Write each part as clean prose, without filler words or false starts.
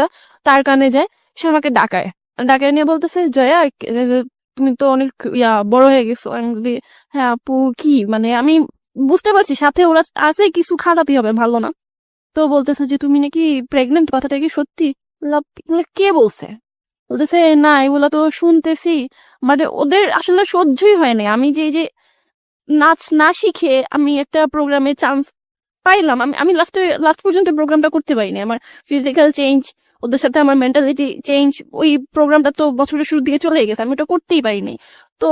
একটা, তার কানে যায়, সে আমাকে ডাকায় নিয়ে বলতেছে, জয়া তুমি তো অনেক বড় হয়ে গেছো। আমি বলি, হ্যাঁ আপু কি, মানে আমি বুঝতে পারছি সাথে ওরা আছে, কিছু খারাপই হবে, ভালো না। তো বলতেছে যে তুমি নাকি প্রেগনেন্ট, কথাটা কি সত্যি? বললাম, কে বলছে? বলতেছে না, এগুলা তো শুনতেছি। মানে ওদের আসলে সহ্যই হয় না আমি যে এই যে নাচ না শিখে আমি একটা প্রোগ্রামে চান্স পাইলাম, আমি লাস্ট পর্যন্ত প্রোগ্রামটা করতে পারিনি। আমার ফিজিক্যাল চেঞ্জ, ওদের সাথে আমার মেন্টালিটি চেঞ্জ, ওই প্রোগ্রামটা তো বছরের শুরু দিকে চলে গেছে, আমি ওটা করতেই পারিনি। তো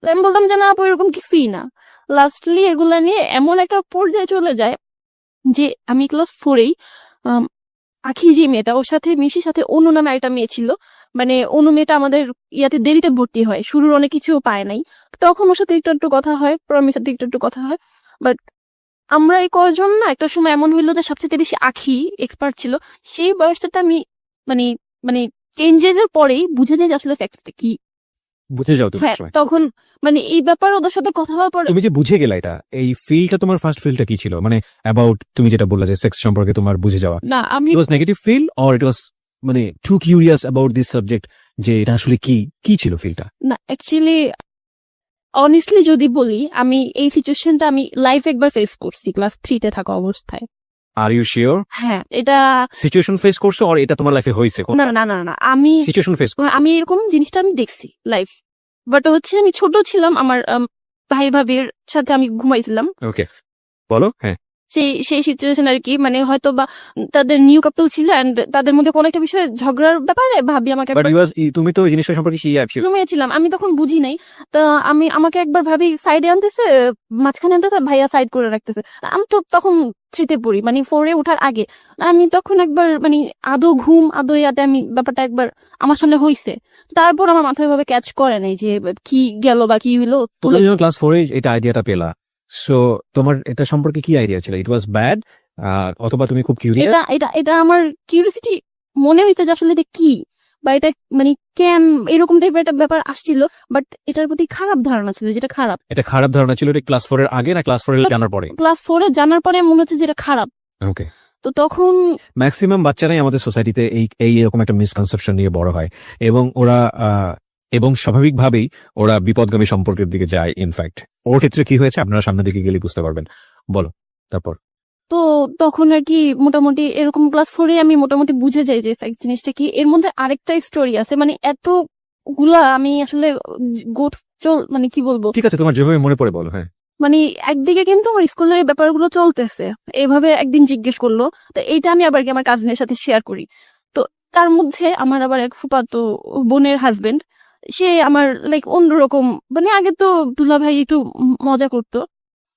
আমি বলতাম যে না আপু এরকম কিছুই না। লাস্টলি এগুলা নিয়ে এমন একটা পর্যায়ে চলে যায় যে আমি ক্লাস 4-এই আখি যে মেয়েটা, ওর সাথে মিশির সাথে অনু নামে একটা মেয়ে ছিল। মানে অনু মেয়েটা আমাদের ইয়াতে দেরিতে ভর্তি হয়, শুরুর অনেক কিছু পায় নাই, তখন ওর সাথে একটু একটু কথা হয়, প্রমির সাথে একটু একটু কথা হয়। বাট আমরা এই কয়জন না একটা সময় এমন হইলো যে সবচেয়ে বেশি আখি এক্সপার্ট ছিল। সেই বয়সটাতে আমি মানে মানে চেঞ্জেস এর পরেই বুঝে যাই যে আসলে ফ্যাক্টটা কি। বুঝে যাও তুমি হ্যাঁ, সময়। তখন মানে এই ব্যাপারে ওদের সাথে কথা হওয়ার পর তুমি যে বুঝে গেলা এটা, এই ফিলটা তোমার ফার্স্ট ফিলটা কি ছিল? মানে অ্যাবাউট তুমি যেটা বললা যে সেক্স সম্পর্কে তোমার বুঝে যাওয়া, না আমি it was negative feel or it was মানে too curious about this subject, যে এটা আসলে কি ছিল ফিলটা? না অ্যাকচুয়ালি অনেস্টলি যদি বলি, আমি এই সিচুয়েশনটা আমি লাইফ একবার ফেস করছি ক্লাস 3-তে থাকা অবস্থায়। আর ইউ শিওর হ্যাঁ, এটা সিচুয়েশন ফেস করছো অর এটা তোমার লাইফে হয়েছে? না না না না, আমি সিচুয়েশন ফেস। আমি এরকম জিনিসটা আমি দেখছি লাইফ, বাট হচ্ছে আমি ছোট ছিলাম, আমার ভাই ভাবির সাথে আমি ঘুমাইছিলাম। ওকে, বলো। হ্যাঁ, সেই সেই সিচুয়েশন আর কি, মানে হয়তো বা তাদের নিউ কাপল ছিল এন্ড তাদের মধ্যে কোনো একটা বিষয়ে ঝগড়ার ব্যাপারে ভাবি আমাকে বাট তুমি তো এই জিনিসটা সম্পর্কে শিওর। রুমে ছিলাম, আমি তখন বুঝি নাই। তা আমাকে একবার ভাবি সাইডে আনতেছে, মাঝখানে আনতেছে, ভাইয়া সাইড করে রাখতেছে। আমি তো তখন 3-তে পড়ি, মানে 4-এ ওঠার আগে। আমি তখন একবার মানে আদো ঘুম আদো ইয়াতে আমি ব্যাপারটা একবার আমার সামনে হইছে। তারপর আমার মাথায় ভাবে ক্যাচ করে নাই যে কি গেল বা কি হইলো। তুমি যখন ক্লাস 4-এ এটা আইডিয়াটা পেলা, সো তোমার এটা সম্পর্কে কি আইডিয়া ছিল? ইট ওয়াজ ব্যাড অথবা তুমি খুব কিউরিয়াস? এটা এটা এটা আমার কিউরিওসিটি মনে হইতে যে আসলে এটা কি, বা এটা মানে কেন এরকম টাইপের একটা ব্যাপার আসছিল। বাট এটার প্রতি খারাপ ধারণা ছিল, যেটা খারাপ। এটা খারাপ ধারণা ছিল এটা ক্লাস 4-এর আগে না ক্লাস 4 জানার পরে? ক্লাস 4-এ জানার পরে মনে হচ্ছে যেটা খারাপ। ওকে। তো তখন ম্যাক্সিমাম বাচ্চারাই আমাদের সোসাইটিতে এই এরকম একটা মিসকনসেপশন নিয়ে বড় হয়, এবং ওরা এবং স্বাভাবিকভাবেই ওরা বিপদগামী সম্পর্কের দিকে যায়। ইনফ্যাক্ট ওর ক্ষেত্রে কি হয়েছে আপনারা সামনের দিকে গেলে বুঝতে পারবেন। বলো তারপর। তো তখন আর কি মোটামুটি এরকম ক্লাস 4-এ আমি মোটামুটি বুঝে যাই যে সেক্স জিনিসটা কি। এর মধ্যে আরেকটা স্টোরি আছে, মানে এতগুলা আমি আসলে গোট মানে কি বলবো, ঠিক আছে, তোমার যেভাবে মনে পড়ে বলো। হ্যাঁ, মানে একদিকে কিন্তু আমার স্কুলের এই ব্যাপারগুলো চলতেছে, এইভাবে একদিন জিজ্ঞেস করলো, তো এইটা আমি আবার কি আমার কাজিনের সাথে শেয়ার করি। তো তার মধ্যে আমার আবার এক ফুফাতো বোনের হাজবেন্ড, সে আমার লাইক অন্যরকম, মানে আগে তো দুলা ভাই একটু মজা করতো,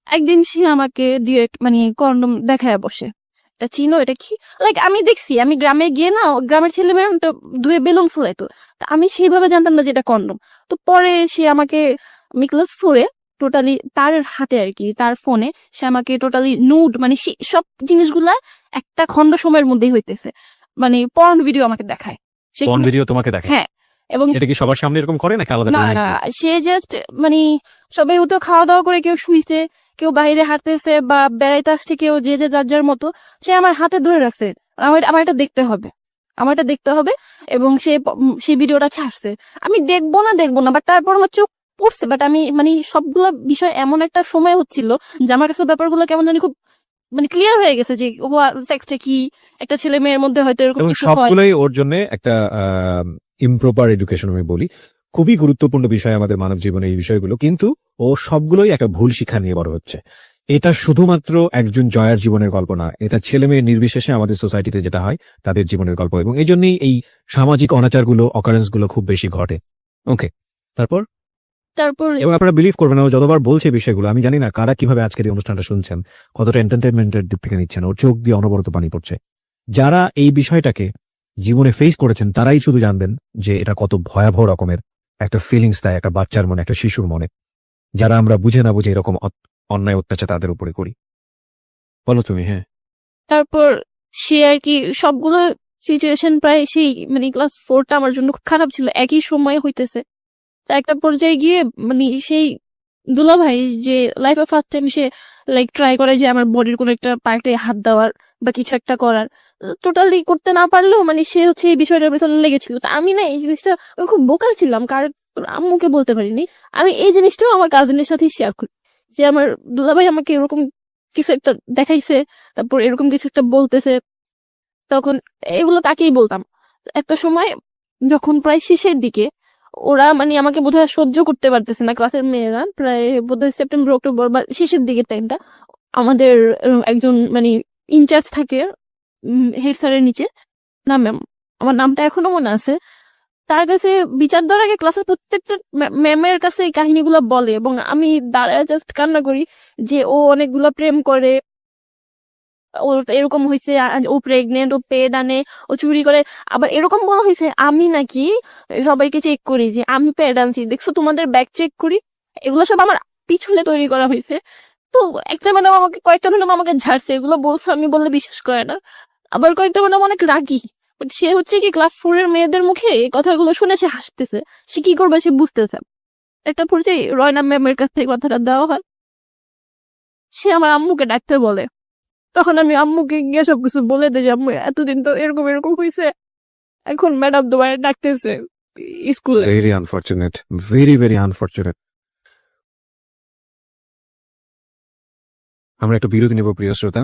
একদিন সে আমাকে ডিরেক্ট মানে কন্ডম দেখায় বসে, এটা চিনো এটা কি? লাইক আমি দেখছি, আমি গ্রামে গিয়ে না গ্রামের ছেলে মেয়ে ধুয়ে বেলুন ফুলাইতো, তা আমি সেইভাবে জানতাম না যে এটা কন্ডম। তো পরে সে আমাকে, আমি ক্লাস 4-এ টোটালি তার হাতে আর কি, তার ফোনে সে আমাকে টোটালি নুড, মানে সব জিনিসগুলা একটা খন্ড সময়ের মধ্যেই হইতেছে, মানে পর্ন ভিডিও আমাকে দেখায়। কোন ভিডিও তোমাকে দেখে? হ্যাঁ, এবং এটা কি সবার সামনে এরকম করে নাকি আলাদা না করে? না, সে জাস্ট মানে সবাই তো খাওয়া দাওয়া করে কেউ শুইছে, কেউ বাইরে হাঁটতেছে বা বেড়াইতে আসছে, কেউ যে যে যার যার মতো, সে আমার হাতে ধরে রাখছে, আমার এটা দেখতে হবে, আমার এটা দেখতে হবে। এবং সেই ভিডিওটা ছাড়ছে, আমি দেখবো না, বাট তারপর আমার চোখ পড়ছে। বাট আমি মানে সবগুলো বিষয় এমন একটা সময় হচ্ছিল যে আমার কাছে ব্যাপারগুলো কেমন জানি খুব মানে ক্লিয়ার হয়ে গেছে যে সেক্সটা কি, একটা ছেলে মেয়ের মধ্যে হয়তো এরকম এবং কিছু হয়। সবগুলোই ওর জন্য একটা ইমপ্রপার এডুকেশন আমি বলি। খুবই গুরুত্বপূর্ণ বিষয় আমাদের মানব জীবনে এই বিষয়গুলো, কিন্তু ও সবগুলোই একটা ভুল শিক্ষা নিয়ে বড় হচ্ছে। এটা শুধুমাত্র একজন জয়ার জীবনের গল্প না, এটা ছেলে মেয়ে নির্বিশেষে আমাদের সোসাইটিতে যেটা হয় তাদের জীবনের গল্প, এবং এই জন্যই এই সামাজিক অনাচারগুলো অকারেন্স গুলো খুব বেশি ঘটে। ওকে, তারপর এবং আপনারা বিলিভ করবেন না, ও যতবার বলছে বিষয়গুলো, আমি জানি না কারা কিভাবে আজকের এই অনুষ্ঠানটা শুনছেন, কতটা এন্টারটেনমেন্টের দিক থেকে নিচ্ছেন, ওর চোখ দিয়ে অনবরত পানি পড়ছে। যারা এই বিষয়টাকে জীবনে ফেস করেছেন তারাই শুধু জানবেন যে এটা কত ভয়াবহ রকমের একটা ফিলিংস দেয় একটা বাচ্চার মনে, একটা শিশুর মনে, যারা আমরা বুঝে না বুঝে এরকম অন্যায় অত্যাচার তাদের উপরে করি। বলো তুমি। হ্যাঁ, তারপর সে আর কি সবগুলো সিচুয়েশন প্রায় সেই মানে ক্লাস 4টা আমার জন্য খুব খারাপ ছিল, একই সময় হইতেছে। তো একটা পর্যায়ে গিয়ে মানে সেই দুলা ভাই যে লাইফে ফার্স্ট টাইম সে লাইক ট্রাই করে যে আমার বডির কোনো একটা পার্টে হাত দেওয়ার, বা কিছু একটা করার, টোটালি করতে না পারলেও মানে সে হচ্ছে এই বিষয়টার পেছনে লেগেছিল। তো আমি না এই জিনিসটা আমি খুব বোকা ছিলাম, কারণ আম্মুকে বলতে পারিনি। আমি এই জিনিসটাও আমার কাজিনের সাথে শেয়ার করি যে আমার দুলাভাই আমাকে এরকম কিছু একটা দেখাইছে, তারপর এরকম কিছু একটা বলতেছে, তখন এগুলো তাকেই বলতাম। একটা সময় যখন প্রায় শেষের দিকে ওরা মানে আমাকে বোধহয় সহ্য করতে পারতেছে না, ক্লাসের মেয়েরা, প্রায় বোধহয় সেপ্টেম্বর অক্টোবর বা শেষের দিকের টাইমটা, আমাদের একজন মানে ইনচার্জ থাকে হেড স্যারের নিচে, না ম্যাম, আমার নামটা এখনো মনে আছে, তার কাছে বিচার দেওয়ার আগে ক্লাসের প্রত্যেকটা ম্যামের কাছে এই কাহিনীগুলো বলে, এবং আমি দাঁড়ায় জাস্ট কান্না করি যে ও অনেকগুলা প্রেম করে, ওর এরকম হয়েছে, ও প্রেগনেন্ট, ও পেড আনে, ও চুরি করে। আবার এরকম বলা হয়েছে আমি নাকি সবাইকে চেক করি যে আমি পেড আনছি, দেখছো তোমাদের ব্যাগ চেক করি। এগুলো সব আমার পিছনে তৈরি করা হয়েছে। তো একটা ম্যাডাম আমাকে, কয়েকটা ম্যাডাম আমাকে ঝাড়ছে, এগুলো বলছে, আমি বললে বিশ্বাস করে না। আবার কয়েকটা ম্যাডাম অনেক রাগী, বাট সে হচ্ছে কি ক্লাস 4 এর মেয়েদের মুখে এই কথাগুলো শুনে সে হাসতেছে, সে কি করবে সে বুঝতেছে। একটা পর্যায়ে রয়না ম্যামের কাছে এই কথাটা দেওয়া হয়, সে আমার আম্মুকে ডাকতে বলে। তখন আমি আম্মুকে গিয়ে সবকিছু বলে দিই যে আম্মু এতদিন তো এরকম এরকম হয়েছে, এখন ম্যাডাম তোমার ডাকতেছে স্কুলে। Very unfortunate, very very unfortunate. আমরা একটা বিরতি নেব প্রিয় শ্রোতা।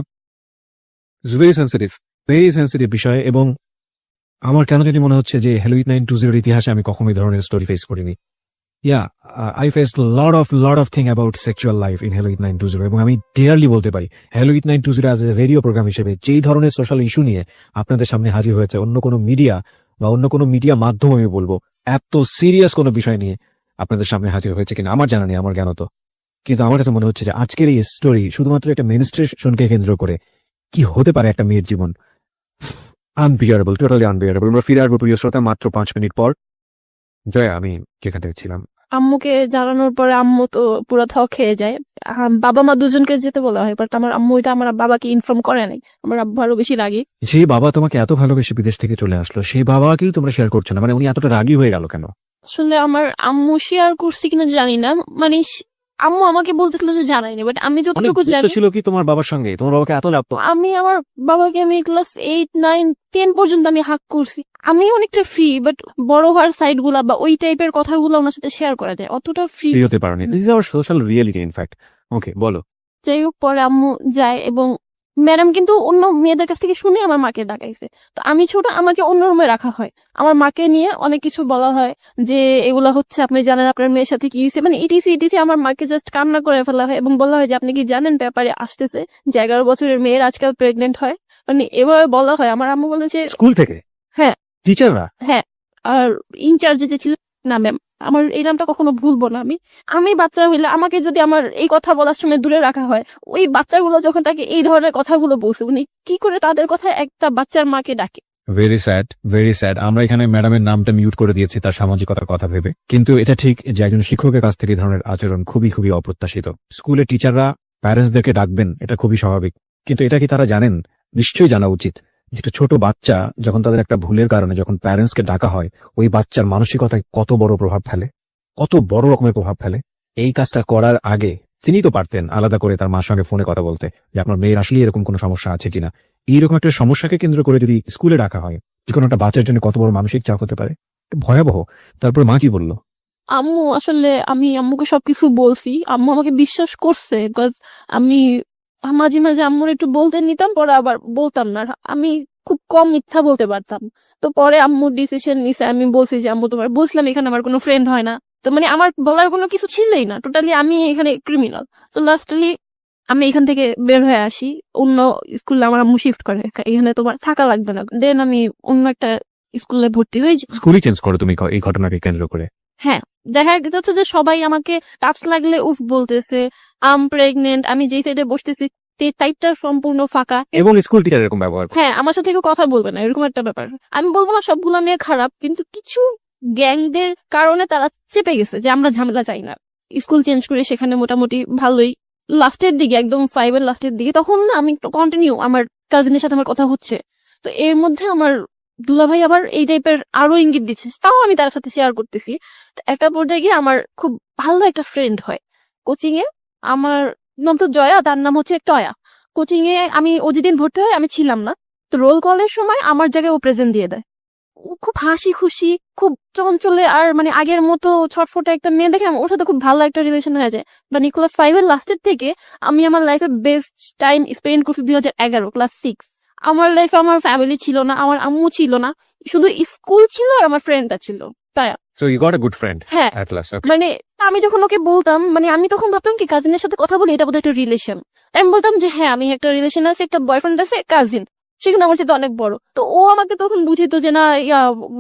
ভেরি সেন্সিটিভ বিষয়, এবং আমার কেন জানি মনে হচ্ছে যে হ্যালোইড 920 ইতিহাসে আমি কখনো এই ধরনের স্টোরি ফেস করিনি। I faced lot of thing about sexual life in Hello It 920, এবং আমি ডেয়ারলি বলতে পারি Hello It 920 as a radio programme হিসেবে যেই ধরনের সোশ্যাল ইস্যু নিয়ে আপনাদের সামনে হাজির হয়েছে, অন্য কোনো মিডিয়া বা অন্য কোনো মিডিয়া মাধ্যম আমি বলবো এত সিরিয়াস কোনো বিষয় নিয়ে আপনাদের সামনে হাজির হয়েছে কিনা আমার জানা নেই, আমার জ্ঞান তো। কিন্তু আমার কাছে মনে হচ্ছে যে আজকের এই স্টোরি শুধুমাত্র একটা মেনস্ট্রেশনকে কেন্দ্র করে কি হতে পারে একটা মেয়ের জীবন, আনবিয়ারেবল, টোটালি আনবিয়ারেবল। আমরা ফিরে আসবো প্রিয় শ্রোতা মাত্র 5 মিনিট পর। জয়া, আমি যেখানে ছিলাম, আম্মুকে জানানোর পরে আম্মু তো পুরো থ খেয়ে যায়। বাবা মা দুজনকে যেতে বলা হয়, বাট আমার আম্মু এটা আমার বাবাকে ইনফর্ম করে নাই। আমার আব্বু আরো বেশি রাগী। যে বাবা তোমাকে এত ভালোবেসে বিদেশ থেকে চলে আসলো সেই বাবাকেও তোমরা শেয়ার করছো না, মানে উনি এতটা রাগী হয়ে গেল কেন? আসলে আমার আম্মু শেয়ার করছে কিনা জানি না, মানে আম্মু আমাকে বলতেছিল যে জানাইনি, বাট আমি যতটুকু জানি ছিল কি তোমার বাবার সঙ্গে, তোমার বাবাকে এত লাগতো? আমি আমার বাবাকে আমি ক্লাস 8, 9, 10 পর্যন্ত আমি হাক করছি। আমি অনেকটা ফ্রি, বাট বড় হওয়ার সাইড গুলা বা ওই টাইপের কথাগুলো ওনার সাথে শেয়ার করা যায়, অতটা ফ্রি হতে পারোনি। This is our social reality in fact. Okay, বলো। যাই হোক, পরে আম্মু যায় এবং ম্যাডাম কিন্তু অন্য মেয়েদের কাছ থেকে শুনে আমার মাকে ডাকাইছে। তো আমি ছোট, আমাকে অন্য রুমে রাখা হয়, আমার মাকে নিয়ে অনেক কিছু বলা হয় যে এগুলা হচ্ছে আপনি জানেন আপনার মেয়ের সাথে কি হয়েছে, মানে ইটিসি ইটিসি। আমার মাকে জাস্ট কান্না করে ফেলা হয় এবং বলা হয় যে আপনি কি জানেন ব্যাপারে আসতেছে যে 11 বছরের মেয়ের আজকাল প্রেগনেন্ট হয়, মানে এভাবে বলা হয়। আমার আম্মু বলে যে স্কুল থেকে? হ্যাঁ, টিচাররা? হ্যাঁ। আর ইনচার্জে যে ছিল, না ম্যাম, আমার এই নামটা কখনো ভুলবো না। আমি বাচ্চা হইলে আমাকে যদি আমার এই কথা বলার সময় দূরে রাখা হয়, ওই বাচ্চাগুলো যখন তাকে এই ধরনের কথাগুলো বলছে, উনি কি করে তাদের কথা একটা বাচ্চার মাকে ডাকে? Very sad, very sad. আমরা এখানে ম্যাডামের নামটা মিউট করে দিয়েছি তার সামাজিকতার কথা ভেবে, কিন্তু এটা ঠিক যে একজন শিক্ষকের কাছ থেকে এই ধরনের আচরণ খুবই খুবই অপ্রত্যাশিত। স্কুলের টিচাররা প্যারেন্টসদেরকে ডাকবেন, এটা খুবই স্বাভাবিক, কিন্তু এটা কি তারা জানেন? নিশ্চয়ই জানা উচিত। একটা ছোট বাচ্চা যখন তাদের একটা ভুলের কারণে যখন প্যারেন্টসকে ডাকা হয়, ওই বাচ্চার মানসিকতায় কত বড় প্রভাব ফেলে, কত বড় রকমের প্রভাব ফেলে। এই কাজটা করার আগে তিনি তো পারতেন আলাদা করে তার মার সঙ্গে ফোনে কথা বলতে যে আপনার মেয়ের আসলে এরকম কোনো সমস্যা আছে কিনা। এইরকম একটা সমস্যাকে কেন্দ্র করে যদি স্কুলে ডাকা হয়, যে কোনো একটা বাচ্চার জন্য কত বড় মানসিক চাপ হতে পারে, ভয়াবহ। তারপর মা কি বললো? আম্মু আসলে আমি আম্মুকে সবকিছু বলছি, আম্মু আমাকে বিশ্বাস করছে, বিকজ আমি মাঝে মাঝে আম্মুর একটু বলতে নিতাম, পরে আবার বলতাম না। আমি খুব কম মিথ্যা বলতে পারতাম। তো পরে আম্মু ডিসিশন নিছে, আমি বলছি যে আম্মু তোমার বুঝলাম এখানে আমার কোনো ফ্রেন্ড হয় না, তো মানে আমার বলার কোনো কিছু ছিলই না, টোটালি আমি এখানে ক্রিমিনাল। তো লাস্টলি আমি এখান থেকে বের হয়ে আসি, অন্য স্কুলে আমার আম্মু শিফট করে, এখানে তোমার থাকা লাগবে না। দেন আমি অন্য একটা স্কুলে ভর্তি হয়ে যাই। স্কুলই চেঞ্জ করো তুমি এই ঘটনাকে কেন্দ্র করে? হ্যাঁ, দেখা যাচ্ছে যে সবাই আমাকে কাজ লাগলে উফ বলতেছে, আম প্রেগনেন্ট, আমি যেই সাইডে বসতেছি সাইডটা সম্পূর্ণ ফাঁকা, এবং স্কুল টিচার এরকম ব্যবহার করে। হ্যাঁ, আমার সাথে কেউ কথা বলবে না, এরকম একটা ব্যাপার। আমি বলবো না সবগুলো মেয়ে খারাপ, কিন্তু কিছু গ্যাংদের কারণে তারা চেপে গেছে যে আমরা ঝামেলা চাই না। স্কুল চেঞ্জ করে সেখানে মোটামুটি ভালোই, লাস্টের দিকে একদম 5 এর লাস্টের দিকে, তখন না আমি কন্টিনিউ আমার কাজিনের সাথে আমার কথা হচ্ছে। তো এর মধ্যে আমার দুলাভাই আবার এই টাইপের আরো ইঙ্গিত দিচ্ছে, তাও আমি তার সাথে শেয়ার করতেছি। তো একটা পর্যায়ে গিয়ে আমার খুব ভালো একটা ফ্রেন্ড হয় কোচিং এ, আমার নাম তো জয়া, তার নাম হচ্ছে টয়া। কোচিং এ ও যেদিন ভর্তি হয় আমি ছিলাম না, তো রোল কলের সময় আমার জায়গায় ও প্রেজেন্ট দিয়ে দেয়। ও খুব হাসি খুশি, খুব চঞ্চলে, আর মানে আগের মতো ছটফটে একটা মেয়ে দেখে ওর সাথে খুব ভালো একটা রিলেশন হয়ে যায়। বা ক্লাস 5 এর লাস্টের থেকে আমি আমার লাইফে বেস্ট টাইম স্পেন্ড করছি 2011 ক্লাস 6। আমার লাইফে আমার ফ্যামিলি ছিল না, আমার আম্মু ছিল না, শুধু স্কুল ছিল আর আমার ফ্রেন্ডটা ছিল, তাই। So you got a good friend হ্যাঁ, এট লাস্ট। ওকে, মানে আমি যখন ওকে বলতাম, মানে আমি তখন ভাবতাম কি কাজিনের সাথে কথা বলি এটা বোধহয় একটা রিলেশন। আমি বলতাম যে হ্যাঁ আমি একটা রিলেশন আছে, একটা বয়ফ্রেন্ড আছে, কাজিন, সেখানে আমার সাথে অনেক বড়। তো ও আমাকে তখন বুঝিত যে না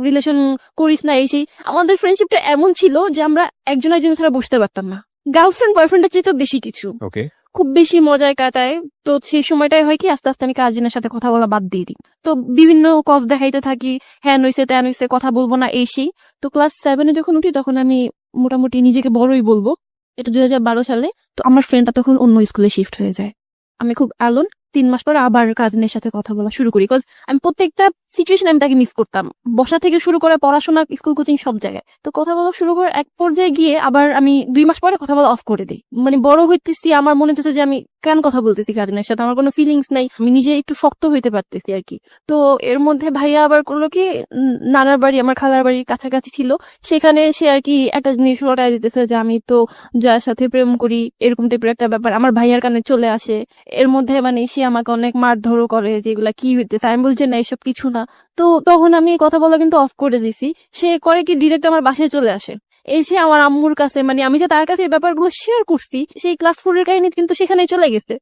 রিলেশন করিস না, এই সেই। আমাদের ফ্রেন্ডশিপটা এমন ছিল যে আমরা একজন একজন ছাড়া বুঝতে পারতাম না। গার্লফ্রেন্ড বয়ফ্রেন্ডের চেয়ে তো বেশি কিছু, ওকে। খুব বেশি মজায় কাটায়। তো সেই সময়টাই হয় কি আস্তে আস্তে আমি কাজিনের সাথে কথা বলা বাদ দিয়ে দিই। তো বিভিন্ন কজ দেখাইতে থাকি, হ্যাঁ নইছে ত্যান হইছে, কথা বলবো না, এই সেই। তো ক্লাস 7 যখন উঠি তখন আমি মোটামুটি নিজেকে বড়ই বলবো, এটা 2012 সালে। তো আমার ফ্রেন্ডটা তখন অন্য স্কুলে শিফট হয়ে যায়। আমি খুব অ্যালোন। 3 মাস পর আবার কাজিনের সাথে কথা বলা শুরু করি, বিকজ আমি প্রত্যেকটা সিচুয়েশন আমি তাকে মিস করতাম, বসা থেকে শুরু করে পড়াশোনা, স্কুল, কোচিং, সব জায়গায়। তো কথা বলা শুরু করে এক পর্যায়ে গিয়ে আবার আমি 2 মাস পরে কথা বলা অফ করে দিই। মানে বড় হইতেছি, আমার মনে হচ্ছে যে আমি কেন কথা বলতেছি কাজিনের সাথে, আমার কোনো ফিলিংস নাই, আমি নিজে একটু শক্ত হইতে পারতেছি আর কি। তো এর মধ্যে ভাইয়া আবার করলো কি, নানার বাড়ি আমার খালার বাড়ির কাছাকাছি ছিল, সেখানে সে আর কি একটা জিনিস রটায় দিতেছে যে আমি তো যার সাথে প্রেম করি, এরকম টাইপের একটা ব্যাপার আমার ভাইয়ার কানে চলে আসে। এর মধ্যে মানে সে আমাকে অনেক মারধরও করে, যেগুলা কি হইতেছে। আমি বলছি না এসব কিছু না। তো তখন আমি কথা বলা কিন্তু অফ করে দিছি। সে করে কি ডিরেক্ট আমার বাসায় চলে আসে, এসে আমার আম্মুর কাছে, মানে আমি যে তার কাছে এই ব্যাপারগুলো শেয়ার করছি, সেই ক্লাস 4 এর কাহিনী কিন্তু সেখানে চলে গেছে।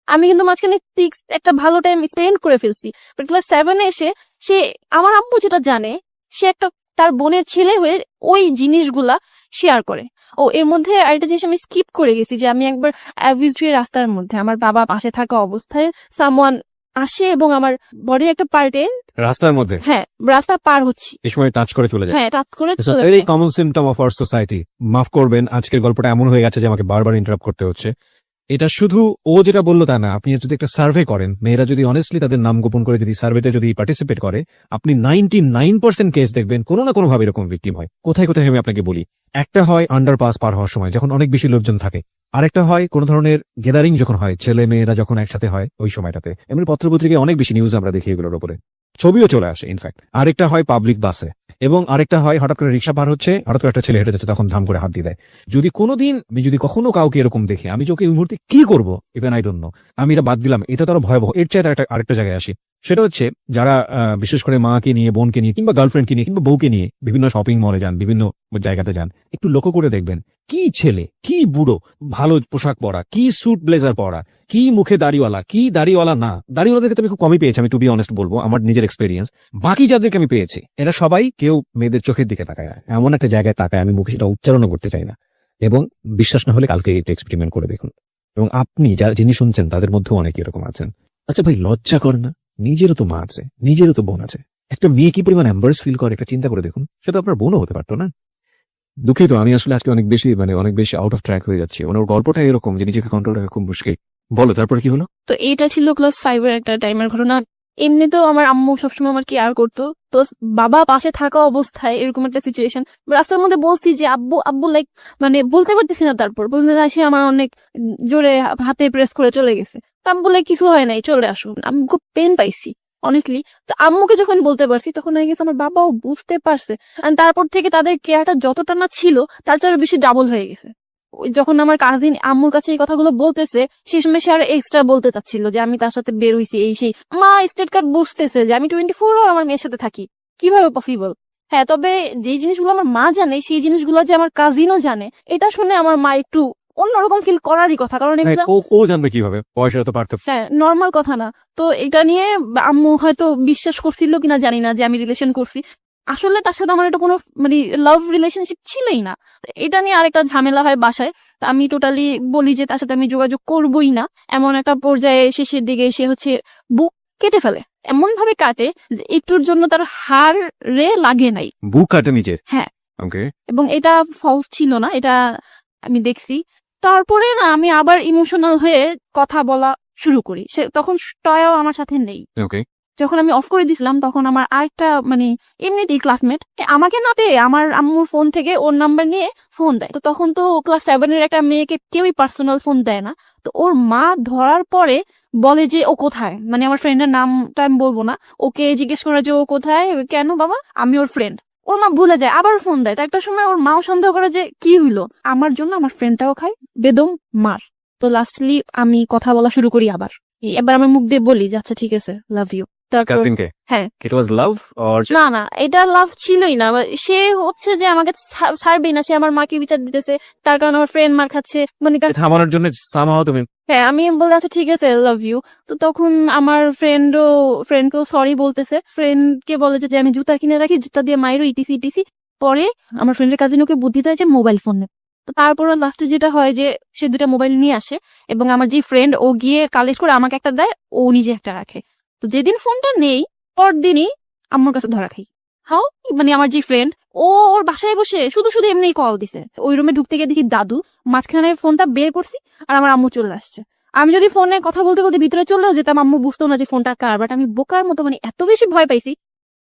আমি কিন্তু মাঝখানে 6 একটা ভালো টাইম স্পেন্ড করে ফেলছি, বাট ক্লাস 7 এ এসে সে, আমার আম্মু যেটা জানে, সে একটা তার বোনের ছেলে হয়ে ওই জিনিসগুলা শেয়ার করে। ও এর মধ্যে আরেকটা জিনিস আমি স্কিপ করে গেছি, যে আমি একবার অ্যাভিজুয়ে রাস্তার মধ্যে আমার বাবা পাশে থাকা অবস্থায় সামওয়ান আসে এবং আমার বডির একটা পার্টে, রাস্তার মধ্যে, হ্যাঁ রাস্তা পার হচ্ছি, এই সময় টাচ করে চলে যায়। হ্যাঁ টাচ করে It's a চলে very যায়। common symptom of our society. মাফ করবেন, আজকের গল্পটা এমন হয়ে গেছে যে আমাকে বারবার ইন্টারাপ্ট করতে হচ্ছে। এটা শুধু ও যেটা বললো তা না, আপনি যদি একটা সার্ভে করেন, মেয়েরা যদি অনেস্টলি তাদের নাম গোপন করে যদি সার্ভেতে যদি পার্টিসিপেট করে, আপনি 99% কেস দেখবেন কোনো না কোনো ভাবে এরকম ভিকটিম হয়। কোথায় কোথায় আমি আপনাকে বলি, একটা হয় আন্ডারপাস পার হওয়ার সময় যখন অনেক বেশি লোকজন থাকে, আরেকটা হয় কোনো ধরনের গ্যাদারিং যখন হয়, ছেলে মেয়েরা যখন একসাথে হয় ওই সময়টাতে। এমনি পত্রপত্রিকায় অনেক বেশি নিউজ আমরা দেখি এগুলোর উপরে, ছবিও চলে আসে ইনফ্যাক্ট। আরেকটা হয় পাবলিক বাসে, এবং আরেকটা হয় হঠাৎ করে রিক্সা পার হচ্ছে, হঠাৎ করে একটা ছেলে হেঁটে যাচ্ছে, তখন ধাম করে হাত দিয়ে দেয়। যদি কোনোদিন আমি যদি কখনো কাউকে এরকম দেখি, আমি ওকে এই মুহূর্তে কি করবো ইভেন আই ডোন্ট নো। আমি এটা বাদ দিলাম, এটা তো আরো ভয়াবহ। এর চেয়ে আরেকটা জায়গায় আসি, সেটা হচ্ছে যারা বিশেষ করে মাকে নিয়ে, বোনকে নিয়ে, কিংবা গার্লফ্রেন্ডকে নিয়ে, কিংবা বউকে নিয়ে বিভিন্ন শপিং মলে যান, বিভিন্ন জায়গাতে যান, একটু লক্ষ্য করে দেখবেন কি ছেলে, কি বুড়ো, ভালো পোশাক পরা, কি স্যুট ব্লেজার পরা, কি মুখে দাড়িওয়ালা, কি দাড়িওয়ালা না। দাড়িওয়ালাদেরকে আমি খুব কমই পেয়েছি, আমি টু বি অনেস্ট বলবো, আমার নিজের এক্সপিরিয়েন্স। বাকি যাদেরকে আমি পেয়েছি এরা সবাই কেউ মেয়েদের চোখের দিকে তাকায় না, এমন একটা জায়গায় তাকায় আমি মুখে সেটা উচ্চারণও করতে চাই না। এবং বিশ্বাস না হলে কালকে এটা এক্সপেরিমেন্ট করে দেখুন। এবং আপনি যারা যিনি শুনছেন তাদের মধ্যেও অনেকে এরকম আছেন। আচ্ছা ভাই, লজ্জা করে না? নিজেরও তো মা আছে, নিজেরও তো বোন আছে। একটা মেয়ে কি পরিমাণ এম্বারেস ফিল করে একটা চিন্তা করে দেখুন। সেটা আপনার বোনও হতে পারতো না? দুঃখিত, আমি আসলে আজকে অনেক বেশি আউট অফ ট্র্যাক হয়ে যাচ্ছি। মানে ওর গল্পটা এরকম যে নিজেকে কন্ট্রোল রাখা খুব মুশকিল। বলো তারপরে কি হলো? তো এটা ছিল ক্লাস 5 এর একটা টাইমের ঘটনা। এমনিতেও আমার আম্মু সবসময় আমার কেয়ার করতো, তো বাবা পাশে থাকা অবস্থায় এরকম একটা সিচুয়েশন রাস্তার মধ্যে বলছি যে আব্বু আব্বু, লাইক মানে বলতে পারতেছি না, তারপর বলতে আসে আমার অনেক জোরে হাতে প্রেস করে চলে গেছে। তো আম্মু বলে কিছু হয় নাই, চলে আসো। আমি খুব পেন পাইছি অনেস্টলি। তো আম্মুকে যখন বলতে পারছি তখন হয়ে গেছে আমার বাবাও বুঝতে পারছে, and তারপর থেকে তাদের কেয়ারটা যতটা না ছিল তার চেয়ে বেশি ডাবল হয়ে গেছে। যখন আমার কাজিন আম্মুর কাছে এই কথাগুলো বলতেছে, সেই সময় সে আরো এক্সট্রা বলতে চাচ্ছিল যে আমি তার সাথে বের হইছি, এই সেই। মা স্টেট কার্ড বুঝতেছে যে আমি 24 আওয়ার আমার মেয়ের সাথে থাকি, কিভাবে পসিবল। হ্যাঁ, তবে যেই জিনিসগুলো আমার মা জানে সেই জিনিসগুলো যে আমার কাজিনও জানে, এটা শুনে আমার মা একটু অন্যরকম ফিল করারই কথা, কারণ এগুলো ও জানবে কিভাবে? পয়সা তো পারতো। হ্যাঁ নর্মাল কথা না। তো এটা নিয়ে আম্মু হয়তো বিশ্বাস করছিল কিনা জানি না যে আমি রিলেশন করছি। আসলে তার সাথে আমার এটা কোনো মানে লাভ রিলেশনশিপ ছিলই না। তো এটা নিয়ে আরেকটা ঝামেলা হয় বাসায়। তো আমি টোটালি বলি যে তার সাথে আমি যোগাযোগ করবোই না। এমন একটা পর্যায়ে শেষের দিকে সে হচ্ছে বুক কেটে ফেলে, এমন ভাবে কাটে যে একটুর জন্য তার হাড় রে লাগে নাই। বুক কাটে নিজের? হ্যাঁ। ওকে। এবং এটা ফলস ছিল না, এটা আমি দেখছি। তারপরে না আমি আবার ইমোশনাল হয়ে কথা বলা শুরু করি, সে তখন টয়াও আমার সাথে নেই। ওকে। যখন আমি অফ করে দিছিলাম তখন আমার আরেকটা মানে এমনিতেই ক্লাসমেট আমাকে না পেয়ে আমার আম্মুর ফোন থেকে ওর নাম্বার নিয়ে ফোন দেয়। তো তখন তো ক্লাস 7 এর একটা মেয়েকে কেউই পার্সোনাল ফোন দেয় না। তো ওর মা ধরার পরে বলে যে ও কোথায়, মানে আমার ফ্রেন্ডের নামটা আমি বলবো না, ওকে জিজ্ঞেস করে যে ও কোথায়, কেন বাবা, আমি ওর ফ্রেন্ড। ওর মা ভুলে যায়, আবার ফোন দেয়। তো একটা সময় ওর মাও সন্দেহ করে যে কি হইলো, আমার জন্য আমার ফ্রেন্ডটাও খায় বেদম মার। তো লাস্টলি আমি কথা বলা শুরু করি আবার। এবার আমি মুখ দিয়ে বলি যে আচ্ছা ঠিক আছে, লাভ ইউ। তারপর কাজিনকে হ্যাঁ, ইট ওয়াজ লাভ অর না না, এটা লাভ ছিলই না। সে হচ্ছে যে আমাকে ছাড়বেই না, সে আমার মাকে বিচার দিতেছে, তার কারণে আমার ফ্রেন্ড মার খাচ্ছে, মানে থামানোর জন্য সামহাও তুমি হ্যাঁ আমি বলে আচ্ছা ঠিক আছে লাভ ইউ। তো তখন আমার ফ্রেন্ডকেও সরি বলতেছে, ফ্রেন্ডকে বলে যে আমি জুতা কিনে রাখি, জুতা দিয়ে মাইরো ইটিসি ইটিসি। পরে আমার ফ্রেন্ডের কাজিন ওকে বুদ্ধি দেয় যে মোবাইল ফোন নে। তো তারপর লাস্টে যেটা হয় যে সে দুটা মোবাইল নিয়ে আসে এবং আমার যে ফ্রেন্ড ও গিয়ে কালেক্ট করে আমাকে একটা দেয়, ও নিজে একটা রাখে। তো যেদিন ফোনটা নেই পরদিনই আম্মুর কাছে ধরা খাই। হাও, মানে আমার যে ফ্রেন্ড ও ওর বাসায় বসে শুধু শুধু এমনি কল দিছে, ওই রুমে ঢুকতে গিয়ে দেখি দাদু, মাঝখানে ফোনটা বের করছি আর আমার আম্মু চলে আসছে। আমি যদি ফোনে কথা বলতে বলতে ভিতরে চলেও যেতাম, আম্মু বুঝতো না যে ফোনটা কার, বাট আমি বোকার মতো মানে এত বেশি ভয় পাইছি।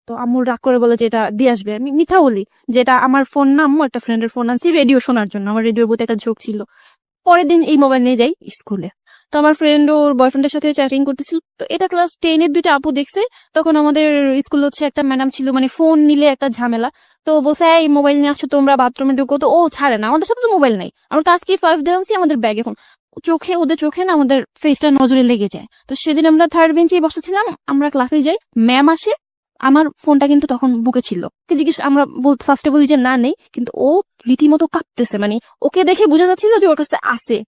তো আম্মুর রাগ করে বলে যে এটা দিয়ে আসবে। আমি মিথ্যা বলি যেটা আমার ফোন না, আম্মু একটা ফ্রেন্ডের ফোন আনছি রেডিও শোনার জন্য, আমার রেডিওর প্রতি একটা ঝোঁক ছিল। পরের দিন এই মোবাইল নিয়ে যাই স্কুলে। তো আমার ফ্রেন্ড ওর বয়ফ্রেন্ডের সাথে চ্যাটিং করতেছিল। তো এটা ক্লাস 10-এর দুইটা আপু দেখছে। তখন আমাদের স্কুল হচ্ছে একটা ম্যাডাম ছিল, মানে ফোন নিলে একটা ঝামেলা। তো বলছে এই মোবাইল নিয়ে আসছো তোমরা, বাথরুমে ঢুকো। তো ও ছাড়ে না, আমাদের সাথে তো মোবাইল নাই, আমরা তো আজকে 5 দিয়ে আনছি আমাদের ব্যাগে ফোন। ওদের চোখে না আমাদের ফেসটা নজরে লেগে যায়। তো সেদিন আমরা 3rd বেঞ্চে বসেছিলাম, আমরা ক্লাসে যাই, ম্যাম আসে, আমার ফোনটা কিন্তু তখন বুকে ছিল। জিজ্ঞেস আমরা ফার্স্টে বলি যে না নেই, কিন্তু ও রীতিমতো কাঁপতেছে, মানে ওকে দেখে বোঝা যাচ্ছিল যে ওর কাছে আছে।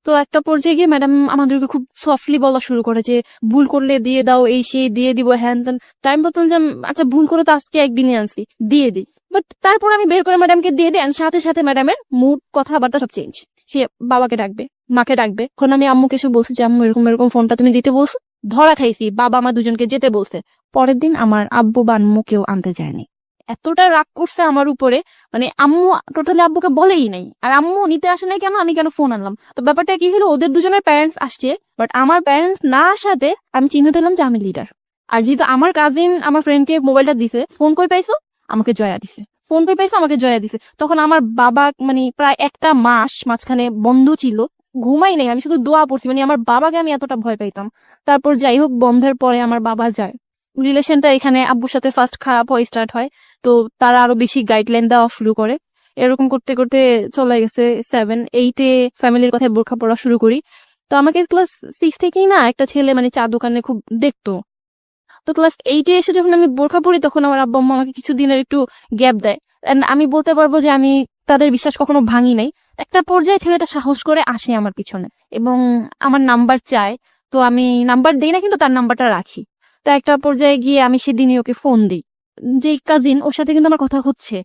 তো একটা পর্যায়ে গিয়ে ম্যাডাম আমাদেরকে খুব সফটলি বলা শুরু করে যে ভুল করলে দিয়ে দাও, এই সেই দিয়ে দিব হ্যান ত্যান। তাই আমি বলতাম যে আচ্ছা ভুল করে তো আজকে একদিনই আনছি, দিয়ে দিই। বাট তারপর আমি বের করে ম্যাডামকে দিয়ে দিই, সাথে সাথে ম্যাডামের মুড কথাবার্তা সব চেঞ্জ। সে বাবাকে ডাকবে, মাকে ডাকবে। এখন আমি আম্মুকে এসে বলছি যে আম্মু এরকম এরকম ফোনটা তুমি দিতে বলছো, ধরা খাইছি, বাবা আমার দুজনকে যেতে বলছে। পরের দিন আমার আব্বু বা আম্মু কেউ আনতে যায়নি। এতটা রাগ করছে আমার উপরে, মানে আম্মু টোটালি আব্বুকে বলেই নাই, আর আম্মু নিতে আসে নাই কেন, আমি কেন ফোন আনলাম। তো ব্যাপারটা কি হলো, ওদের দুজনের প্যারেন্টস আসছে, বাট আমার প্যারেন্টস না আসাতে আমি চিহ্নিত হলাম যে আমি লিডার। আর যেহেতু আমার কাজিন আমার ফ্রেন্ডকে মোবাইলটা দিছে, ফোন কই পাইছো, আমাকে জয়া দিছে। ফোন কই পাইছো, আমাকে জয়া দিছে। তখন আমার বাবা মানে প্রায় একটা মাস মাঝখানে বন্ধ ছিল, ঘুমাই নাই, আমি শুধু দোয়া পড়ছি, মানে আমার বাবাকে আমি এতটা ভয় পাইতাম। তারপর যাই হোক বন্ধের পরে আমার বাবা যায়, রিলেশনটা এখানে আব্বুর সাথে ফার্স্ট খারাপ হয়, স্টার্ট হয়। তো তারা আরো বেশি গাইডলাইন দেওয়া শুরু করে। এরকম করতে করতে চলে গেছে 7-8-এ ফ্যামিলির কথায় বোরখা পড়া শুরু করি। তো আমাকে ক্লাস 6 থেকেই না একটা ছেলে মানে চা দোকানে খুব দেখতো। তো ক্লাস 8-এ এসে যখন আমি বোরখা পড়ি তখন আমার আব্বু আম্মা আমাকে কিছুদিনের একটু গ্যাপ দেয়। And আমি বলতে পারবো যে আমি তাদের বিশ্বাস কখনো ভাঙি নাই। একটা পর্যায়ে ছেলেটা সাহস করে আসে আমার পিছনে এবং আমার নাম্বার চায়। তো আমি নাম্বার দেই না, কিন্তু তার নাম্বারটা রাখি। তো একটা পর্যায়ে গিয়ে আমি সেদিনই ওকে ফোন দিই। যে কাজিন, ওর সাথে কিন্তু আমার কথা হচ্ছে,